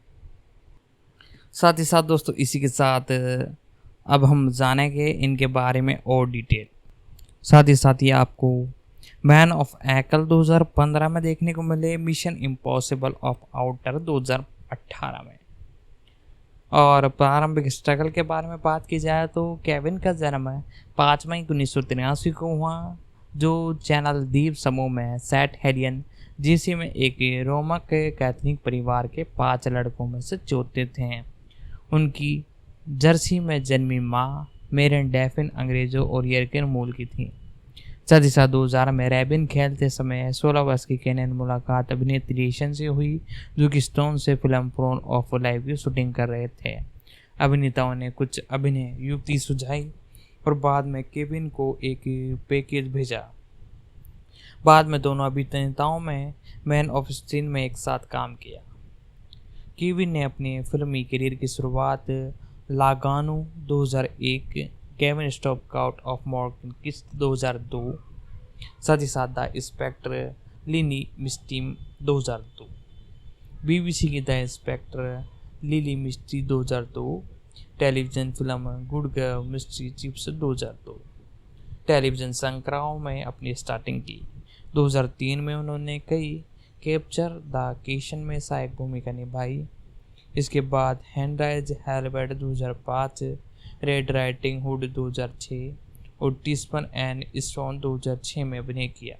साथ ही साथ दोस्तों इसी के साथ अब हम जानेंगे इनके बारे में और डिटेल। साथ ही साथ ये आपको मैन ऑफ एंकल 2015 में देखने को मिले, मिशन इम्पॉसिबल ऑफ आउटर 2018 में। और प्रारंभिक स्ट्रगल के बारे में बात की जाए तो केविन का जन्म 5 मई 1983 को हुआ, जो चैनल द्वीप समूह में सेंट हेलियन जीसी में एक रोमन कैथोलिक परिवार के 5 लड़कों में से चौथे थे। उनकी जर्सी में जन्मी माँ मेरन डेफिन अंग्रेजों और यर्कन मूल की थी। साथ ही साथ 2000 में रैबिन खेलते समय 16 वर्ष की कैनन मुलाकात अभिनेत्री रेशन से हुई, जो कि स्टोन से फिल्म फ्रोन ऑफ लाइफ की शूटिंग कर रहे थे। अभिनेताओं ने कुछ अभिनय युक्ति सुझाई और बाद में केविन को एक पैकेज भेजा। बाद में दोनों अभिनेताओं में मैन ऑफ स्टीन में एक साथ काम किया। केविन ने अपने फिल्मी करियर की शुरुआत लागानो 2001, Kevin stop out of Morton किस्त 2002, साथ ही साथ द स्पेक्टर लिनी मिस्टीम 2002, बीबीसी की the spectre Lily mystery 2002, television film good girl mystery chips 2002। Television श्रृंखलाओं में अपनी स्टार्टिंग की। 2003 में उन्होंने कई कैप्चर द केशन में सहायक भूमिका निभाई। इसके बाद हैंडराइज हेलबेट 2005, रेड राइडिंग हुड 2006 और टिस्पन एंड स्टोन 2006 में अभिनय किया।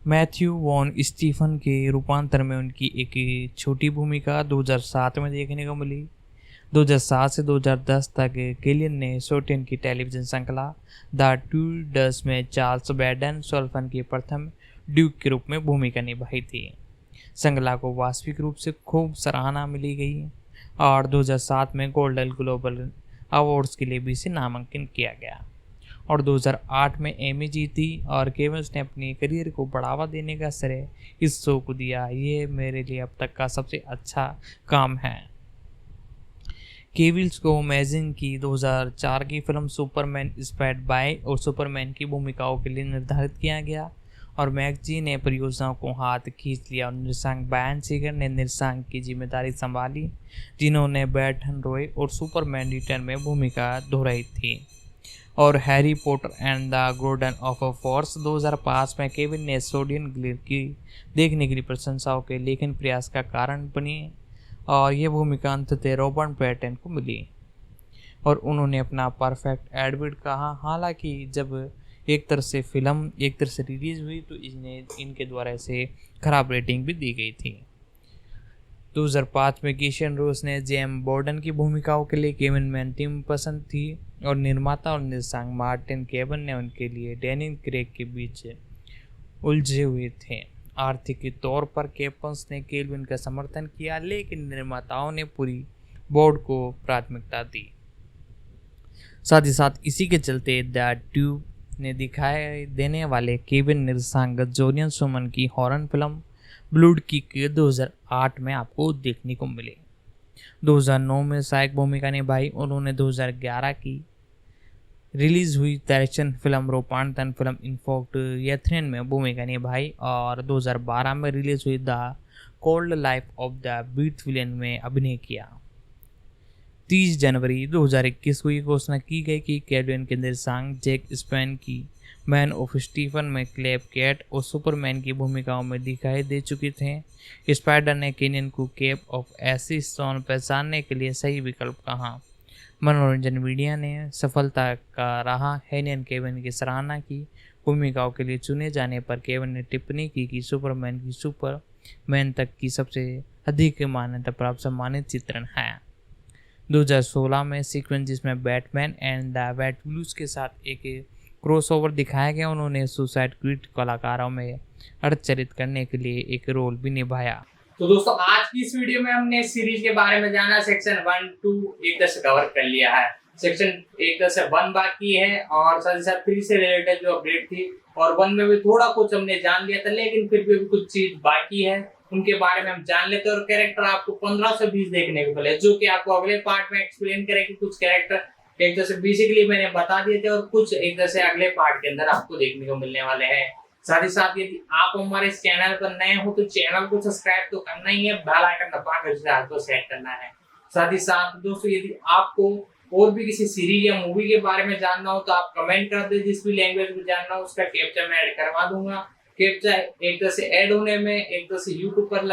मैथ्यू वॉन स्टीफन के रूपांतर में उनकी एक छोटी भूमिका 2007 में देखने को मिली। 2007 से 2010 तक किलियन ने शोटेन की टेलीविज़न श्रृंखला द ट्यूडर्स में चार्ल्स बैडन सोल्फन के प्रथम ड्यूक के रूप में भूमिका निभाई थी। श्रृंखला को वास्तविक रूप से खूब सराहना मिली गई और 2007 में गोल्डन ग्लोबल अवार्ड्स के लिए भी इसे नामांकन किया गया और 2008 में एमी जीती और केविल्स ने अपने करियर को बढ़ावा देने का श्रेय इस शो को दिया। ये मेरे लिए अब तक का सबसे अच्छा काम है। केविल्स को अमेजिंग की 2004 की फिल्म सुपरमैन इंस्पायर्ड बाय और सुपरमैन की भूमिकाओं के लिए निर्धारित किया गया और मैकजी ने परियोजनाओं को हाथ खींच लिया और निर्देशक ब्रायन सिंगर ने निर्देशक की जिम्मेदारी संभाली, जिन्होंने बैटन रॉय और सुपरमैन रिटर्न में भूमिका दोहराई थी। और Harry Potter and the Gordon of force 2005 में केविन ने सोडियन ग्लिर की देखने के लिए प्रशंसाओं के लेखन प्रयास का कारण बनी और यह भूमिका अंततः रॉबर्ट पैटन को मिली और उन्होंने अपना परफेक्ट एडमिट कहा। हालांकि जब एक तरह से फिल्म एक तरह से रिलीज हुई तो इनके द्वारा से खराब रेटिंग भी दी गई थी। 2005 में किशन रोस ने जेम बॉर्डन की भूमिकाओं के लिए केविन मैन टीम पसंद थी और निर्माता और निर्देशक मार्टिन केवन ने उनके लिए डैनियल क्रेग के बीच उलझे हुए थे। आर्थिक तौर पर केपन्स ने केल्विन का समर्थन किया, लेकिन निर्माताओं ने पूरी बोर्ड को प्राथमिकता दी। साथ ही साथ इसी के चलते द ट्यूब ने दिखाई देने वाले केविन निर्देशक जोरियन सुमन की हॉरर फिल्म ब्लूड किक 2008 में आपको देखने को मिले। 2009 में सहायक भूमिका निभाई। उन्होंने 2011 की रिलीज हुई एक्शन फिल्म रोपांतन फिल्म इनफोक्ट यथ्रेन में भूमिका निभाई और 2012 में रिलीज हुई the cold life of the beat villain में अभिनय किया। 30 जनवरी 2021 को ये घोषणा की गई कि कैडविन के निर्देशक जैक स्पैन की मैन ऑफ स्टीफन में क्लैप कैट और सुपरमैन की भूमिकाओं में दिखाई दे चुके थे। स्पाइडर ने केनियन को कैप ऑफ एसी स्टोन पहचानने के लिए सही विकल्प कहा। मनोरंजन मीडिया ने सफलता का रहा हेनियन केविन की सराहना की। भूमिकाओं के लिए चुने जाने पर केविन ने टिप्पणी की कि सुपरमैन की सुपरमैन तक की सबसे अधिक मान्यता प्राप्त सम्मानित चित्रण है। 2016 में सीक्वेंस जिसमें बैटमैन एंड द बैटब्लूज के साथ एक क्रॉसओवर दिखाया गया। उन्होंने सुसाइड क्विट कलाकारों में अर्धचरित करने के लिए एक रोल भी निभाया। तो दोस्तों आज की इस वीडियो में हमने सीरीज के बारे में जाना। सेक्शन 1, 2 एक तरह से कवर कर लिया है। सेक्शन एक तरह से 1 बाकी है और साथ ही साथ 3 से रिलेटेड जो अपडेट थी और 1 में भी थोड़ा कुछ हमने जान लिया था, लेकिन फिर भी कुछ चीज बाकी है, उनके बारे में हम जान लेते हैं। और कैरेक्टर आपको 15 से 20 देखने को मिले, जो कि आपको अगले पार्ट में एक्सप्लेन करेंगे। कुछ कैरेक्टर एक तरह से बेसिकली मैंने बता दिए थे और कुछ एक तरह से अगले पार्ट के अंदर आपको देखने को मिलने वाले हैं। साथ ही साथ यदि आप हमारे इस चैनल पर नए हो तो चैनल को सब्सक्राइब तो करना ही है, बेल आइकन दबाकर उसे आपको सेट करना है। साथ ही साथ दोस्तों यदि आपको और भी किसी सीरीज या मूवी के बारे में जानना हो तो आप कमेंट कर दे। जिस भी लैंग्वेज में जानना हो उसका कैप्चर मैं ऐड करवा दूंगा। कैप्चर एक तरह से ऐड होने में एक तरह से यूट्यूब पर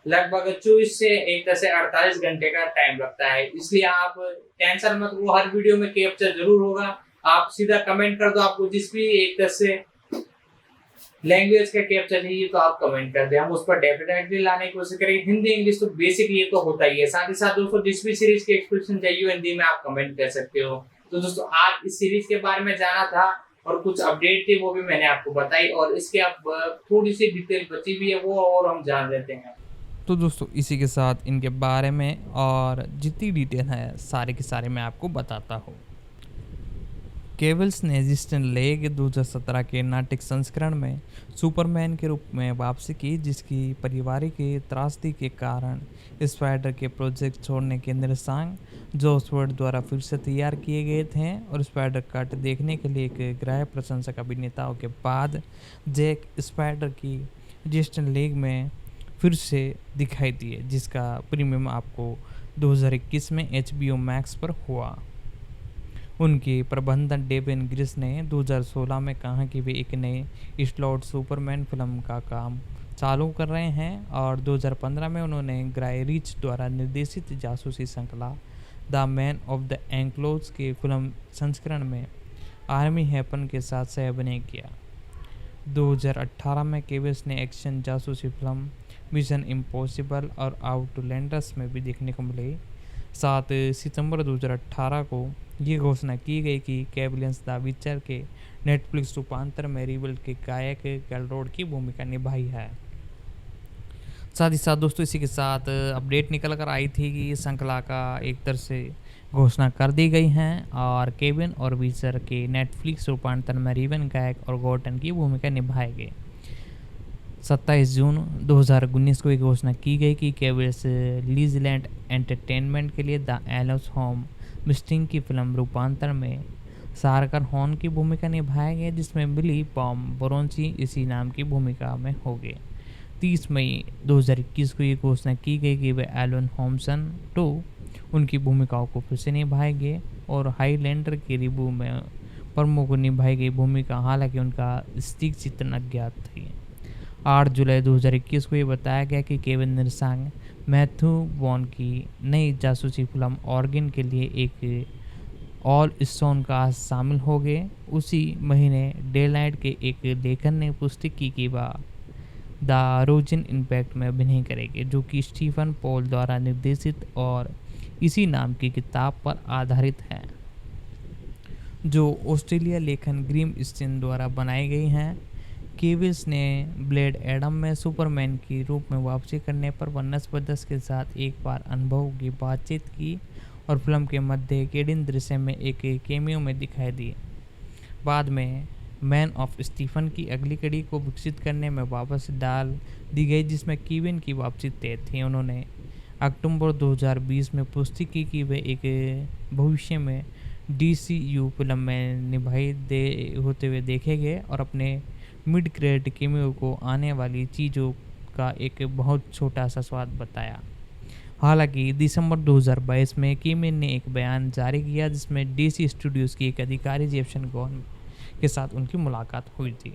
लगभग 24 से एक तरह से 48 घंटे का टाइम लगता है, इसलिए आप टेंशन मत लो, हर वीडियो में कैप्चर जरूर होगा। आप सीधा कमेंट कर दो, आपको जिस भी एक तरह से लैंग्वेज का कैप्चर चाहिए तो आप कमेंट कर दे, हम उस पर डेफिनेटली लाने की कोशिश करेंगे। हिंदी इंग्लिश तो बेसिक ये तो होता ही है। साथ ही साथ दोस्तों जिस भी सीरीज के एक्सप्लेनेशन चाहिए हिंदी में आप कमेंट कर सकते हो। तो दोस्तों आज इस सीरीज के बारे में जाना था और कुछ अपडेट थी वो भी मैंने आपको बताई और इसके अब थोड़ी सी डिटेल बची भी है वो और हम जान लेते हैं। तो दोस्तों इसी के साथ इनके बारे में और जितनी डिटेल है सारे के सारे मैं आपको बताता हूँ। केवल्स ने जिस्टिन लेग 2017 के नाटक संस्करण में सुपरमैन के रूप में वापसी की, जिसकी पारिवारिक त्रासदी के कारण स्पाइडर के प्रोजेक्ट छोड़ने के निर्देशक जोस वर्ड द्वारा फिर से तैयार किए गए थे और स्पाइडर कट देखने के लिए एक ग्राह्य प्रशंसक अभिनेताओं के बाद जैक स्पाइडर की जिस्टिन लेग में फिर से दिखाई दिए, जिसका प्रीमियम आपको 2021 में HBO मैक्स पर हुआ। उनके प्रबंधक डेविन ग्रिस ने 2016 में कहा कि वे एक नए स्लॉट सुपरमैन फिल्म का काम चालू कर रहे हैं और 2015 में उन्होंने ग्राय रिच द्वारा निर्देशित जासूसी श्रृंखला the man of the enclose के फिल्म संस्करण में आर्मी हैपन के साथ सह अभिनय किया। 2018 में केविस ने एक्शन जासूसी फिल्म मिशन इम्पॉसिबल और आउटलैंडर्स में भी देखने को मिले। 7 सितंबर 2018 को ये घोषणा की गई कि कैबिलियंस द विचर के नेटफ्लिक्स रूपांतर में रिवल के गायक गैलरोड की भूमिका निभाई है। साथ ही साथ दोस्तों इसी के साथ अपडेट निकल कर आई थी कि इस श्रृंखला का एक तरह से घोषणा कर दी गई हैं और केविन और विचर के नेटफ्लिक्स रूपांतरण में रिवन गायक और गॉर्टन की भूमिका निभाएंगे। 27 जून 2019 को एक घोषणा की गई कि केविल्स लीजलैंड एंटरटेनमेंट के लिए द एलोस होम मिस्टिंग की फिल्म रूपांतरण में सारकर हॉर्न की भूमिका निभाएंगे, जिसमें बिली पॉम ब्रोंची इसी नाम की भूमिका में होंगे। 30 मई 2021 को ये घोषणा की गई कि वे एलन होम्सन 2 उनकी भूमिकाओं को फिर से निभाएंगे और हाईलैंडर के रिबू में प्रमुख को निभाई गई भूमिका, हालांकि उनका सटीक चित्रण अज्ञात थी। 8 जुलाई 2021 को ये बताया गया कि केविन निरसांग मैथ्यू वॉन की नई जासूसी फिल्म ऑर्गन के लिए एक ऑल स्टोन कास्ट शामिल हो गए। उसी महीने डेलाइट के एक लेखन ने पुष्टि की कि वह द रोजन इम्पैक्ट में अभिनय करेंगे, जो कि स्टीफन पॉल द्वारा निर्देशित और इसी नाम की किताब पर आधारित है, जो ऑस्ट्रेलिया लेखन ग्रीम स्टीन द्वारा बनाई गई हैं। केविल्स ने ब्लेड एडम में सुपरमैन के रूप में वापसी करने पर वनस ब्रदर्स के साथ एक बार अनुभव की बातचीत की और फिल्म के मध्य केडिन दृश्य में एक कैमियो में दिखाई दिए। बाद में मैन ऑफ स्टीफन की अगली कड़ी को विकसित करने में वापस डाल दी गई, जिसमें केविन की वापसी तय थी। उन्होंने अक्टूबर 2020 में पुष्टि की कि वे एक भविष्य में DCU फिल्म में निभाई होते हुए देखे गए और अपने मिड क्रेडिट कैमियो को आने वाली चीज़ों का एक बहुत छोटा सा स्वाद बताया। हालांकि दिसंबर 2022 में केमिन ने एक बयान जारी किया जिसमें DC स्टूडियोज़ की एक अधिकारी जेसन गॉन के साथ उनकी मुलाकात हुई थी।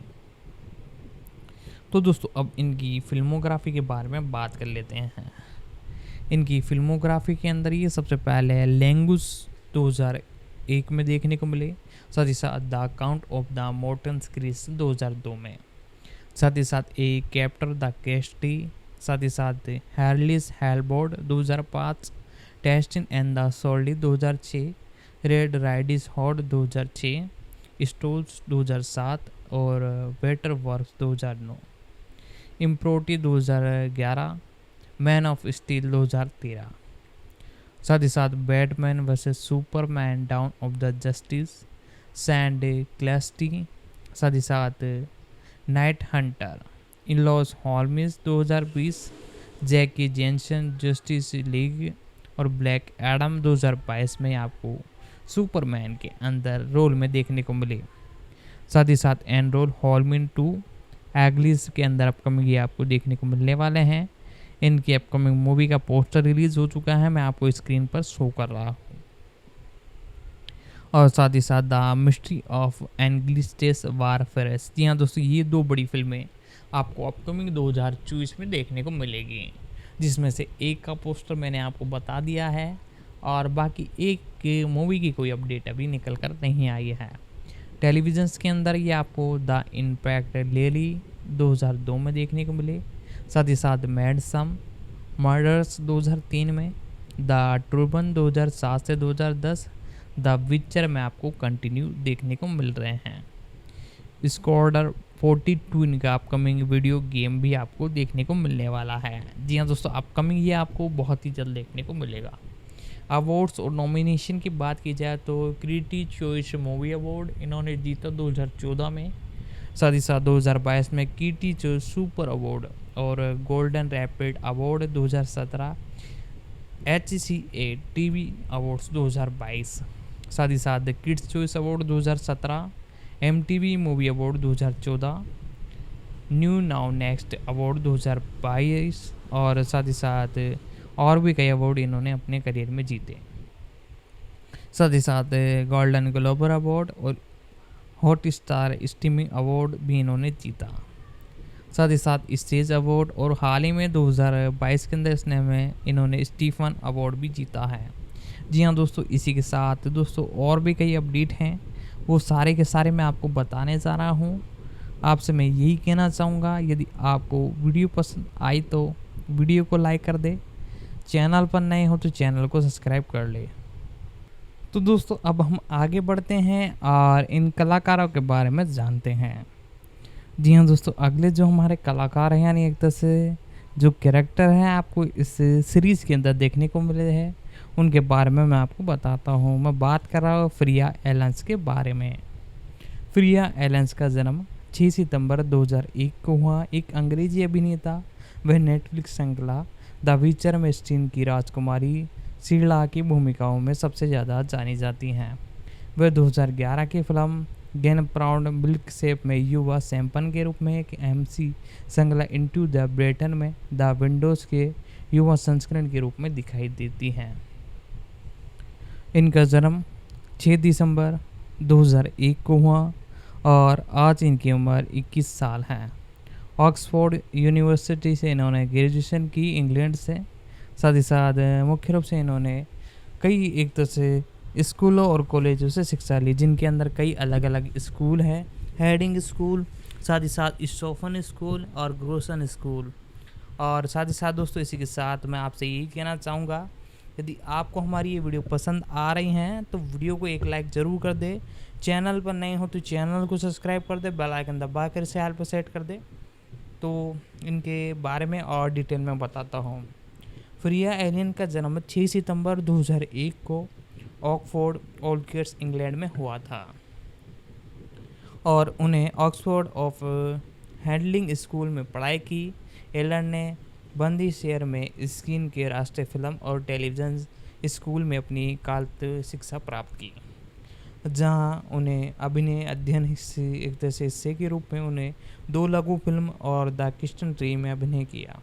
तो दोस्तों अब इनकी फिल्मोग्राफी के बारे में बात कर लेते हैं। इनकी फिल्मोग्राफी के अंदर ये सबसे पहले लैंगूस 2001 में देखने को मिले, साथ ही साथ the account of the Morton Kris 2002 में, साथ ही साथ ए कैप्टर द कैस्टी, साथ ही साथ हैरलिस हेलबोर्ड 2005, टेस्टिन एंड द सोल्डी 2006, रेड राइडिस हॉट 2006, स्टोल्स 2007 और वेटर वर्क्स 2009, इम्प्रोटी 2011, मैन ऑफ स्टील 2013, साथ ही साथ Batman versus Superman dawn of the justice, सैंड क्लैस्टी, साथ ही साथ नाइट हंटर, इन लॉस हॉलमिस 2020, जैकी जेंसन जस्टिस लीग और ब्लैक एडम 2022 में आपको सुपरमैन के अंदर रोल में देखने को मिले। साथ ही साथ एनरोल हॉलमिन 2 एग्लिस के अंदर अपकमिंग ये आपको देखने को मिलने वाले हैं। इनकी अपकमिंग मूवी का पोस्टर रिलीज हो चुका है, मैं आपको स्क्रीन पर शो कर रहा हूँ। और साथ ही साथ द मिस्ट्री ऑफ एंग्लिस्टेस वारफेरेस, जी हाँ दोस्तों, ये 2 बड़ी फिल्में आपको अपकमिंग 2024 में देखने को मिलेगी, जिसमें से एक का पोस्टर मैंने आपको बता दिया है और बाकी एक मूवी की कोई अपडेट अभी निकल कर नहीं आई है। टेलीविजन्स के अंदर ये आपको द इम्पैक्ट लेली 2002 में देखने को मिले, साथ ही साथ मैडसम मर्डर्स 2003 में, द ट्रूबन 2007 से 2010, द विचर में आपको कंटिन्यू देखने को मिल रहे हैं। स्क्वाडर 42 इनका अपकमिंग वीडियो गेम भी आपको देखने को मिलने वाला है। जी हाँ दोस्तों, अपकमिंग ये आपको बहुत ही जल्द देखने को मिलेगा। अवार्ड्स और नॉमिनेशन की बात की जाए तो क्रिएटिव चॉइस मूवी अवार्ड इन्होंने जीता 2014 में, साथ ही साथ 2022 में क्रिएटिव चॉइस सुपर अवार्ड और golden rapid award 2017, HCA TV awards 2022, साथ ही साथ kids choice award 2017, MTV movie award 2014, new now next award 2022 और साथ ही साथ और भी कई अवार्ड इन्होंने अपने करियर में जीते। साथ ही साथ गोल्डन ग्लोबर अवार्ड और हॉट स्टार स्ट्रीमिंग अवार्ड भी इन्होंने जीता। साथ ही साथ स्टेज अवार्ड और हाल ही में 2022 के अंदर में इन्होंने स्टीफन अवार्ड भी जीता है। जी हाँ दोस्तों, इसी के साथ दोस्तों और भी कई अपडेट हैं, वो सारे के सारे मैं आपको बताने जा रहा हूँ। आपसे मैं यही कहना चाहूँगा, यदि आपको वीडियो पसंद आई तो वीडियो को लाइक कर दे, चैनल पर नए हो तो चैनल को सब्सक्राइब कर ले। तो दोस्तों अब हम आगे बढ़ते हैं और इन कलाकारों के बारे में जानते हैं। जी हाँ दोस्तों, अगले जो हमारे कलाकार हैं, यानी एक तरह से जो कैरेक्टर हैं आपको इस सीरीज़ के अंदर देखने को मिले हैं, उनके बारे में मैं आपको बताता हूँ। मैं बात कर रहा हूँ फ्रिया एलेंस के बारे में। फ्रिया एलेंस का जन्म 6 सितंबर 2001 को हुआ। एक अंग्रेजी अभिनेता, वह नेटफ्लिक्स श्रृंखला द विचर में स्टीन की राजकुमारी शीला की भूमिकाओं में सबसे ज़्यादा जानी जाती हैं। वह 2011 की फिल्म गेन प्राउंड मिल्क शेप में युवा सैम्पन के रूप में, एक एमसी श्रृंखला इनटू द ब्रेटन में द विंडोज़ के युवा संस्करण के रूप में दिखाई देती हैं। इनका जन्म 6 दिसंबर 2001 को हुआ और आज इनकी उम्र 21 साल है। ऑक्सफोर्ड यूनिवर्सिटी से इन्होंने ग्रेजुएशन की, इंग्लैंड से। साथ ही साथ मुख्य रूप से इन्होंने कई एक तरह से स्कूलों और कॉलेजों से शिक्षा ली, जिनके अंदर कई अलग अलग स्कूल हैं। हेडिंग स्कूल, साथ ही साथ स्टोफन स्कूल और ग्रोसन स्कूल। और साथ ही साथ दोस्तों इसी के साथ मैं आपसे यही कहना चाहूँगा, यदि आपको हमारी ये वीडियो पसंद आ रही हैं तो वीडियो को एक लाइक ज़रूर कर दे, चैनल पर नए हो तो चैनल को सब्सक्राइब कर दे, बेल आइकन दबा कर इसे ऑल पर सेट कर दे। तो इनके बारे में और डिटेल में बताता हूँ। फ्रिया एलियन का जन्म 6 सितंबर 2001 को ऑक्सफोर्ड ओल्डकेट्स इंग्लैंड में हुआ था और उन्हें ऑक्सफोर्ड ऑफ हैंडलिंग स्कूल में पढ़ाई की। एलन ने बंदी शहर में स्किन के राष्ट्रीय फिल्म और टेलीविज़न स्कूल में अपनी काल्पनिक शिक्षा प्राप्त की, जहां उन्हें अभिनय अध्ययन एक तरह से हिस्से के रूप में उन्हें 2 लघु फिल्म और द किस्टन ट्री में अभिनय किया।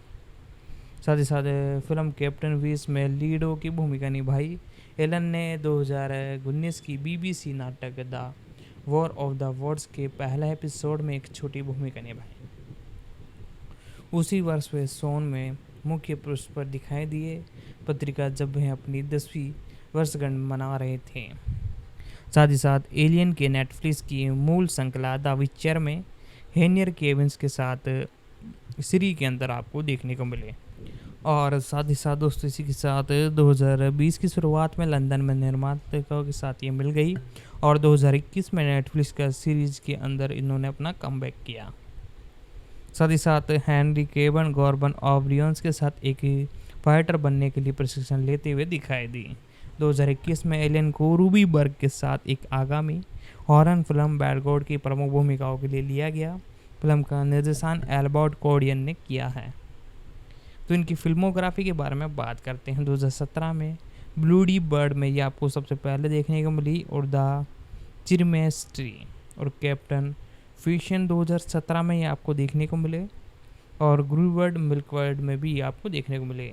साथ ही साथ फिल्म कैप्टन विश में लीडो की भूमिका निभाई। एलन ने 2019 की बीबीसी नाटक the war of the words के पहले एपिसोड में एक छोटी भूमिका निभाई। उसी वर्ष वे सोन में मुख्य पृष्ठ पर दिखाई दिए पत्रिका जब वह अपनी 10वीं वर्षगांठ मना रहे थे। साथ ही साथ एलियन के नेटफ्लिक्स की मूल श्रृंखला द विचर में हेनियर केविंस के साथ सीरीज के अंदर आपको देखने को मिले। और साथ ही साथ दोस्तों इसी के साथ 2020 की शुरुआत में लंदन में निर्माताओं के साथ ये मिल गई और 2021 में नेटफ्लिक्स का सीरीज के अंदर इन्होंने अपना कमबैक किया। साथ ही साथ हेनरी केवन गॉर्बन ऑब्रियंस के साथ एक फाइटर बनने के लिए प्रशिक्षण लेते हुए दिखाई दी। 2021 में एलियन को रूबी बर्ग के साथ एक आगामी हॉरर फिल्म बैड गॉड की प्रमुख भूमिकाओं के लिए लिया गया। फिल्म का निर्देशन एल्बर्ट कोडियन ने किया है। तो इनकी फिल्मोग्राफी के बारे में बात करते हैं। 2017 में ब्लूडी बर्ड में ये आपको सबसे पहले देखने को मिली और द चिरमेस्ट्री और कैप्टन फिशन 2017 में ये आपको देखने को मिले और ग्रूवर्ड मिल्कवर्ड में भी आपको देखने को मिले।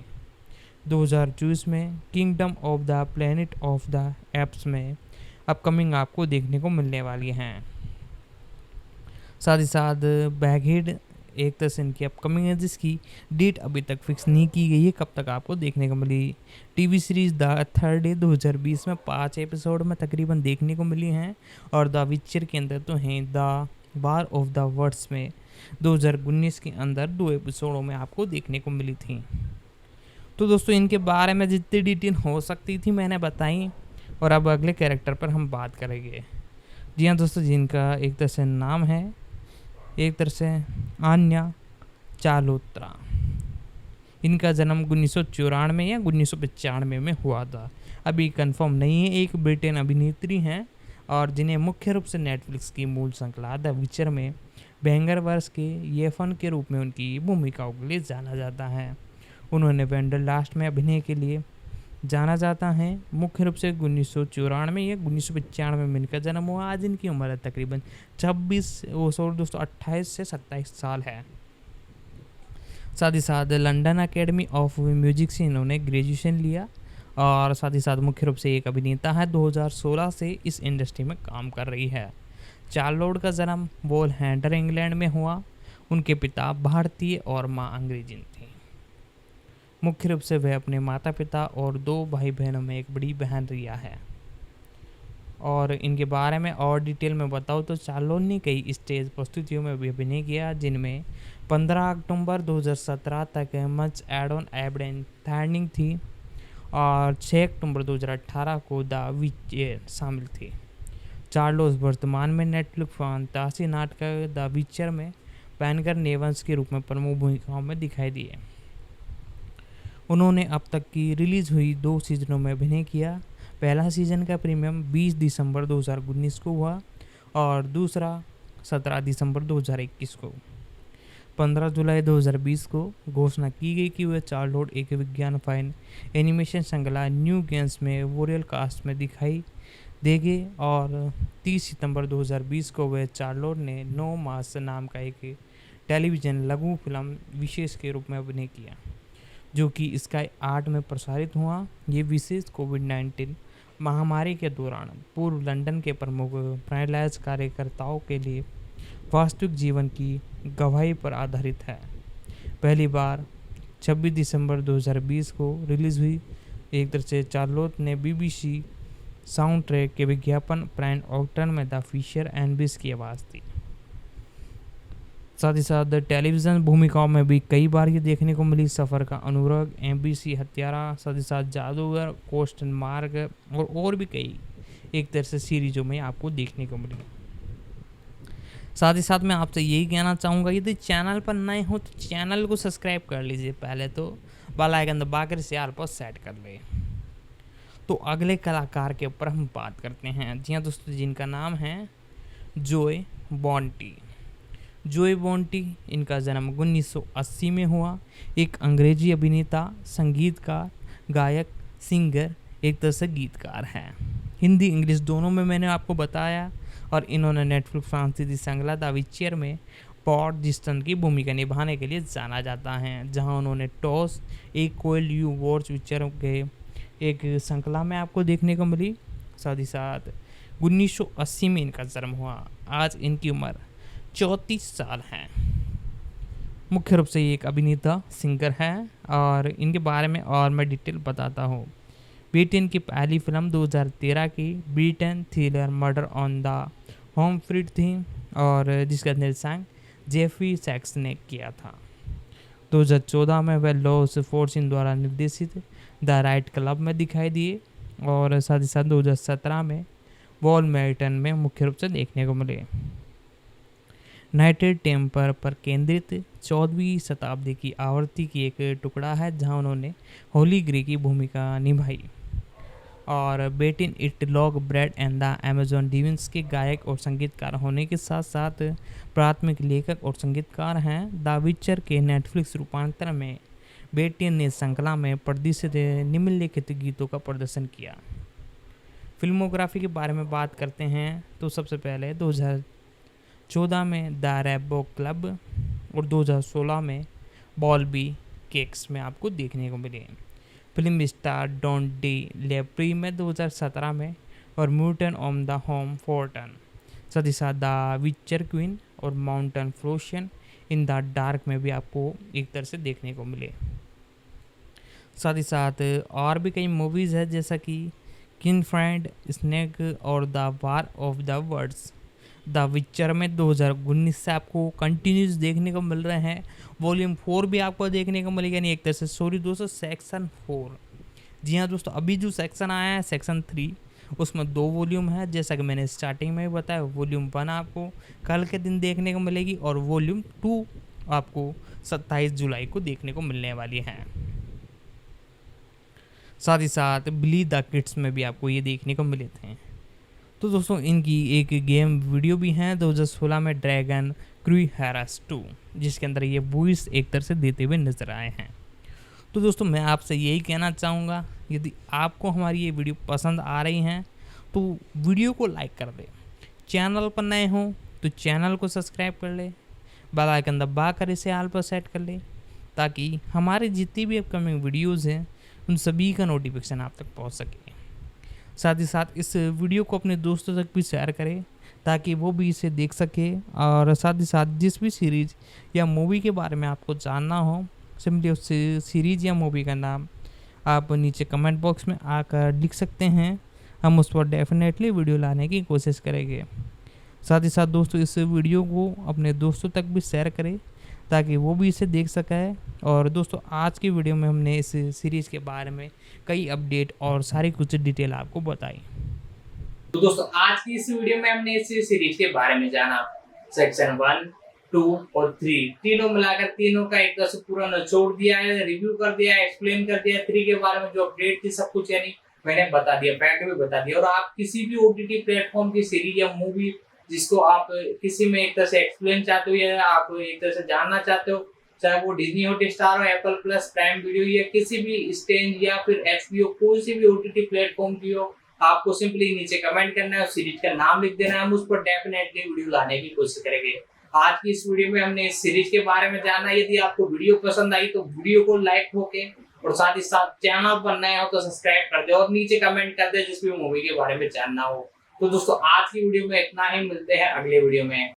2024 में kingdom of the planet of the apps में अपकमिंग आपको देखने को मिलने वाली हैं। साथ ही साथ बैगहेड एक तरह से इनकी अपकमिंग है, जिसकी डेट अभी तक फिक्स नहीं की गई है, कब तक आपको देखने को मिली। TV series the third day 2020 में 5 एपिसोड में तकरीबन देखने को मिली हैं और द विचर के अंदर तो हैं the war of the words में 2019 के अंदर 2 एपिसोडों में आपको देखने को मिली थी। तो दोस्तों इनके बारे में जितनी डिटेल हो सकती थी मैंने बताई और अब अगले कैरेक्टर पर हम बात करेंगे। जी हाँ दोस्तों, जिनका एक तरह से नाम है एक तरह से आन्या चालोत्रा। इनका जन्म 1994 या 1995 में हुआ था, अभी कंफर्म नहीं है। एक ब्रिटेन अभिनेत्री हैं और जिन्हें मुख्य रूप से नेटफ्लिक्स की मूल श्रृंखला द विचर में बैंगर वर्ष के येफन के रूप में उनकी भूमिकाओं के लिए जाना जाता है। उन्होंने वेंडर लास्ट में अभिनय के लिए जाना जाता है। मुख्य रूप से 1994 या 1995 में इनका जन्म हुआ। आज इनकी उम्र तकरीबन 28 से 27 साल है। साथ ही साथ लंदन एकेडमी ऑफ म्यूजिक से इन्होंने ग्रेजुएशन लिया और साथ ही साथ मुख्य रूप से एक अभिनेता है 2016 से इस इंडस्ट्री में काम कर रही है। चार्लोट का जन्म वोलहैम्पटन इंग्लैंड में हुआ। उनके पिता भारतीय और मां अंग्रेजिन थी। मुख्य रूप से वह अपने माता पिता और 2 भाई बहनों में एक बड़ी बहन रिया है। और इनके बारे में और डिटेल में बताऊँ तो चार्लोट ने कई स्टेज प्रस्तुतियों में भी अभिनय किया, जिनमें 15 अक्टूबर 2017 तक मच एडोन एबडेन थैंडिंग थी और 6 अक्टूबर 2018 को द विचर शामिल थी। चार्लोट वर्तमान में नेटफ्लिक्स फंतासी नाटक द विचर में पैनकर नेवंस के रूप में प्रमुख भूमिकाओं में दिखाई दिए। उन्होंने अब तक की रिलीज हुई 2 सीजनों में अभिनय किया। पहला सीजन का प्रीमियम 20 दिसंबर 2019 को हुआ और दूसरा 17 दिसंबर 2021 को। 15 जुलाई 2020 को घोषणा की गई कि वह चार्लोट एक विज्ञान फाइन एनिमेशन श्रृंखला न्यू गेम्स में वोरियल कास्ट में दिखाई देंगे और 30 सितंबर 2020 को वह चार्लोट ने नो मास नाम का एक टेलीविज़न लघु फिल्म विशेष के रूप में अभिनय किया, जो कि स्काई 8 में प्रसारित हुआ। ये विशेष कोविड-19 महामारी के दौरान पूर्व लंदन के प्रमुख पैरालाइज कार्यकर्ताओं के लिए वास्तविक जीवन की गवाही पर आधारित है। पहली बार 26 दिसंबर 2020 को रिलीज़ हुई। एक तरह से चार्लोट ने BBC साउंड ट्रैक के विज्ञापन ब्रांड ऑक्टन में द फिशर एंड बिस की आवाज़ दी। साथ ही साथ टेलीविज़न भूमिकाओं में भी कई बार ये देखने को मिली। सफ़र का अनुराग, MBC हत्यारा, साथ ही साथ जादूगर, क्वेश्चन मार्क और भी कई एक तरह से सीरीजों में आपको देखने को मिली। साथ ही साथ मैं आपसे यही कहना चाहूँगा, यदि चैनल पर नए हो तो चैनल को सब्सक्राइब कर लीजिए। पहले तो बेल आइकन दबाकर इसे ऑल पर सेट कर ले। तो अगले कलाकार के ऊपर हम बात करते हैं। जी हाँ दोस्तों, जिनका नाम है जोए बॉन्टी। जोए बॉन्टी, इनका जन्म 1980 में हुआ। एक अंग्रेजी अभिनेता, संगीतकार, गायक, सिंगर, एक तरह से गीतकार हैं। हिंदी इंग्लिश दोनों में मैंने आपको बताया। और इन्होंने नेटफ्लिक्स फ्रांसीसी श्रृंखला द विचर में पॉट जिस्टन की भूमिका निभाने के लिए जाना जाता है, जहां उन्होंने टॉस एक कोयल यू वॉच विचर के एक श्रृंखला में आपको देखने को मिली। साथ ही साथ 1980 में इनका जन्म हुआ। आज इनकी उम्र 34 साल है। मुख्य रूप से ये एक अभिनेता, सिंगर हैं और इनके बारे में और मैं डिटेल बताता हूँ। ब्रिटेन की पहली फिल्म 2013 की Britain thriller murder on the home freed थी और जिसका निर्देशन जेफरी सैक्स ने किया था। 2014 में वह लॉस फोर्सिन द्वारा निर्देशित द राइट क्लब में दिखाई दिए और साथ ही साथ 2017 में वॉलमर्टन में मुख्य रूप से देखने को मिले। नाइटेड टेम्पर पर केंद्रित 14वीं शताब्दी की आवृत्ति की एक टुकड़ा है, जहां उन्होंने होली ग्रे की भूमिका निभाई। और बेटिन इट लॉग ब्रेड एंड द अमेजोन डिविंस के गायक और संगीतकार होने के साथ साथ प्राथमिक लेखक और संगीतकार हैं। द विचर के नेटफ्लिक्स रूपांतरण में बेटिन ने श्रृंखला में प्रदर्शित निम्नलिखित गीतों का प्रदर्शन किया। फिल्मोग्राफी के बारे में बात करते हैं तो सबसे पहले 2014 में द रैम्बो क्लब और 2016 में बॉल्बी केक्स में आपको देखने को मिले। फिल्म स्टार डॉन डी लेप्री में 2017 में और म्यूटन ऑन द होम फोर्टन, साथ ही साथ द विचर क्वीन और माउंटेन फ्रोशन इन द डार्क में भी आपको एक तरह से देखने को मिले। साथ ही साथ और भी कई मूवीज़ है जैसा कि किंग फ्रेंड, स्नेक और the war of the words. The विचर में 2019 से आपको कंटिन्यूस देखने को मिल रहे हैं। वॉल्यूम 4 भी आपको देखने को मिलेगा, नहीं एक तरह से सॉरी दोस्तों, सेक्शन 4। जी हाँ दोस्तों, अभी जो सेक्शन आया है सेक्शन 3, उसमें 2 वॉल्यूम है। जैसा कि मैंने स्टार्टिंग में बताया, वॉल्यूम 1 आपको कल के दिन देखने को मिलेगी और वॉल्यूम 2 आपको 27 जुलाई को देखने को मिलने वाली है। साथ ही साथ बिली द किड्स में भी आपको ये देखने को मिले थे। तो दोस्तों इनकी एक गेम वीडियो भी है 2016 में ड्रैगन क्रू हैरस 2, जिसके अंदर ये वॉइस एक तरह से देते हुए नजर आए हैं। तो दोस्तों मैं आपसे यही कहना चाहूँगा, यदि आपको हमारी ये वीडियो पसंद आ रही हैं तो वीडियो को लाइक कर दे। चैनल पर नए हो तो चैनल को सब्सक्राइब कर ले, बेल आइकन दबा कर इसे ऑल पर सेट कर ले, ताकि हमारे जितनी भी अपकमिंग वीडियोज़ हैं उन सभी का नोटिफिकेशन आप तक पहुँच सके। साथ ही साथ इस वीडियो को अपने दोस्तों तक भी शेयर करें ताकि वो भी इसे देख सके। और साथ ही साथ जिस भी सीरीज़ या मूवी के बारे में आपको जानना हो, सिंपली उस सीरीज़ या मूवी का नाम आप नीचे कमेंट बॉक्स में आकर लिख सकते हैं। हम उस पर डेफिनेटली वीडियो लाने की कोशिश करेंगे। साथ ही साथ दोस्तों इस वीडियो को अपने दोस्तों तक भी शेयर करें ताकि वो भी इसे देख सकें। और दोस्तों आज की वीडियो में हमने इस सीरीज़ के बारे में कई अपडेट और सारी कुछ डिटेल आपको बताई। तो दोस्तों आज की इस वीडियो में हमने इस सीरीज के बारे में जाना। सेक्शन 1, 2 और 3 तीनों मिलाकर तीनों का एक तरह से पूरा निचोड़ दिया है, रिव्यू कर दिया है, एक्सप्लेन कर दिया है। 3 के बारे में जो अपडेट थी सब कुछ यानी मैंने बता दिया, फैक्ट भी बता दिया। और आप किसी भी ओटीटी प्लेटफॉर्म की सीरीज या मूवी जिसको आप किसी में एक तरह से एक्सप्लेन चाहते हो या आप एक तरह से जानना चाहते हो, चाहे वो डिज्नी हॉटस्टार हो, एप्पल प्लस, प्राइम वीडियो या किसी भी स्टेंज या फिर एचबीओ, कोई सी भी ओटीटी प्लेटफॉर्म की हो, आपको सिंपली नीचे कमेंट करना है और सीरीज का नाम लिख देना है। हम उस पर डेफिनेटली वीडियो लाने की कोशिश करेंगे। आज की इस वीडियो में हमने इस सीरीज के बारे में जाना। यदि आपको वीडियो पसंद आई तो वीडियो को लाइक होके और साथ ही साथ चैनल पर नए हो तो सब्सक्राइब कर दे और नीचे कमेंट कर दे जिस भी मूवी के बारे में जानना हो। तो दोस्तों आज की वीडियो में इतना ही, मिलते हैं अगले वीडियो में।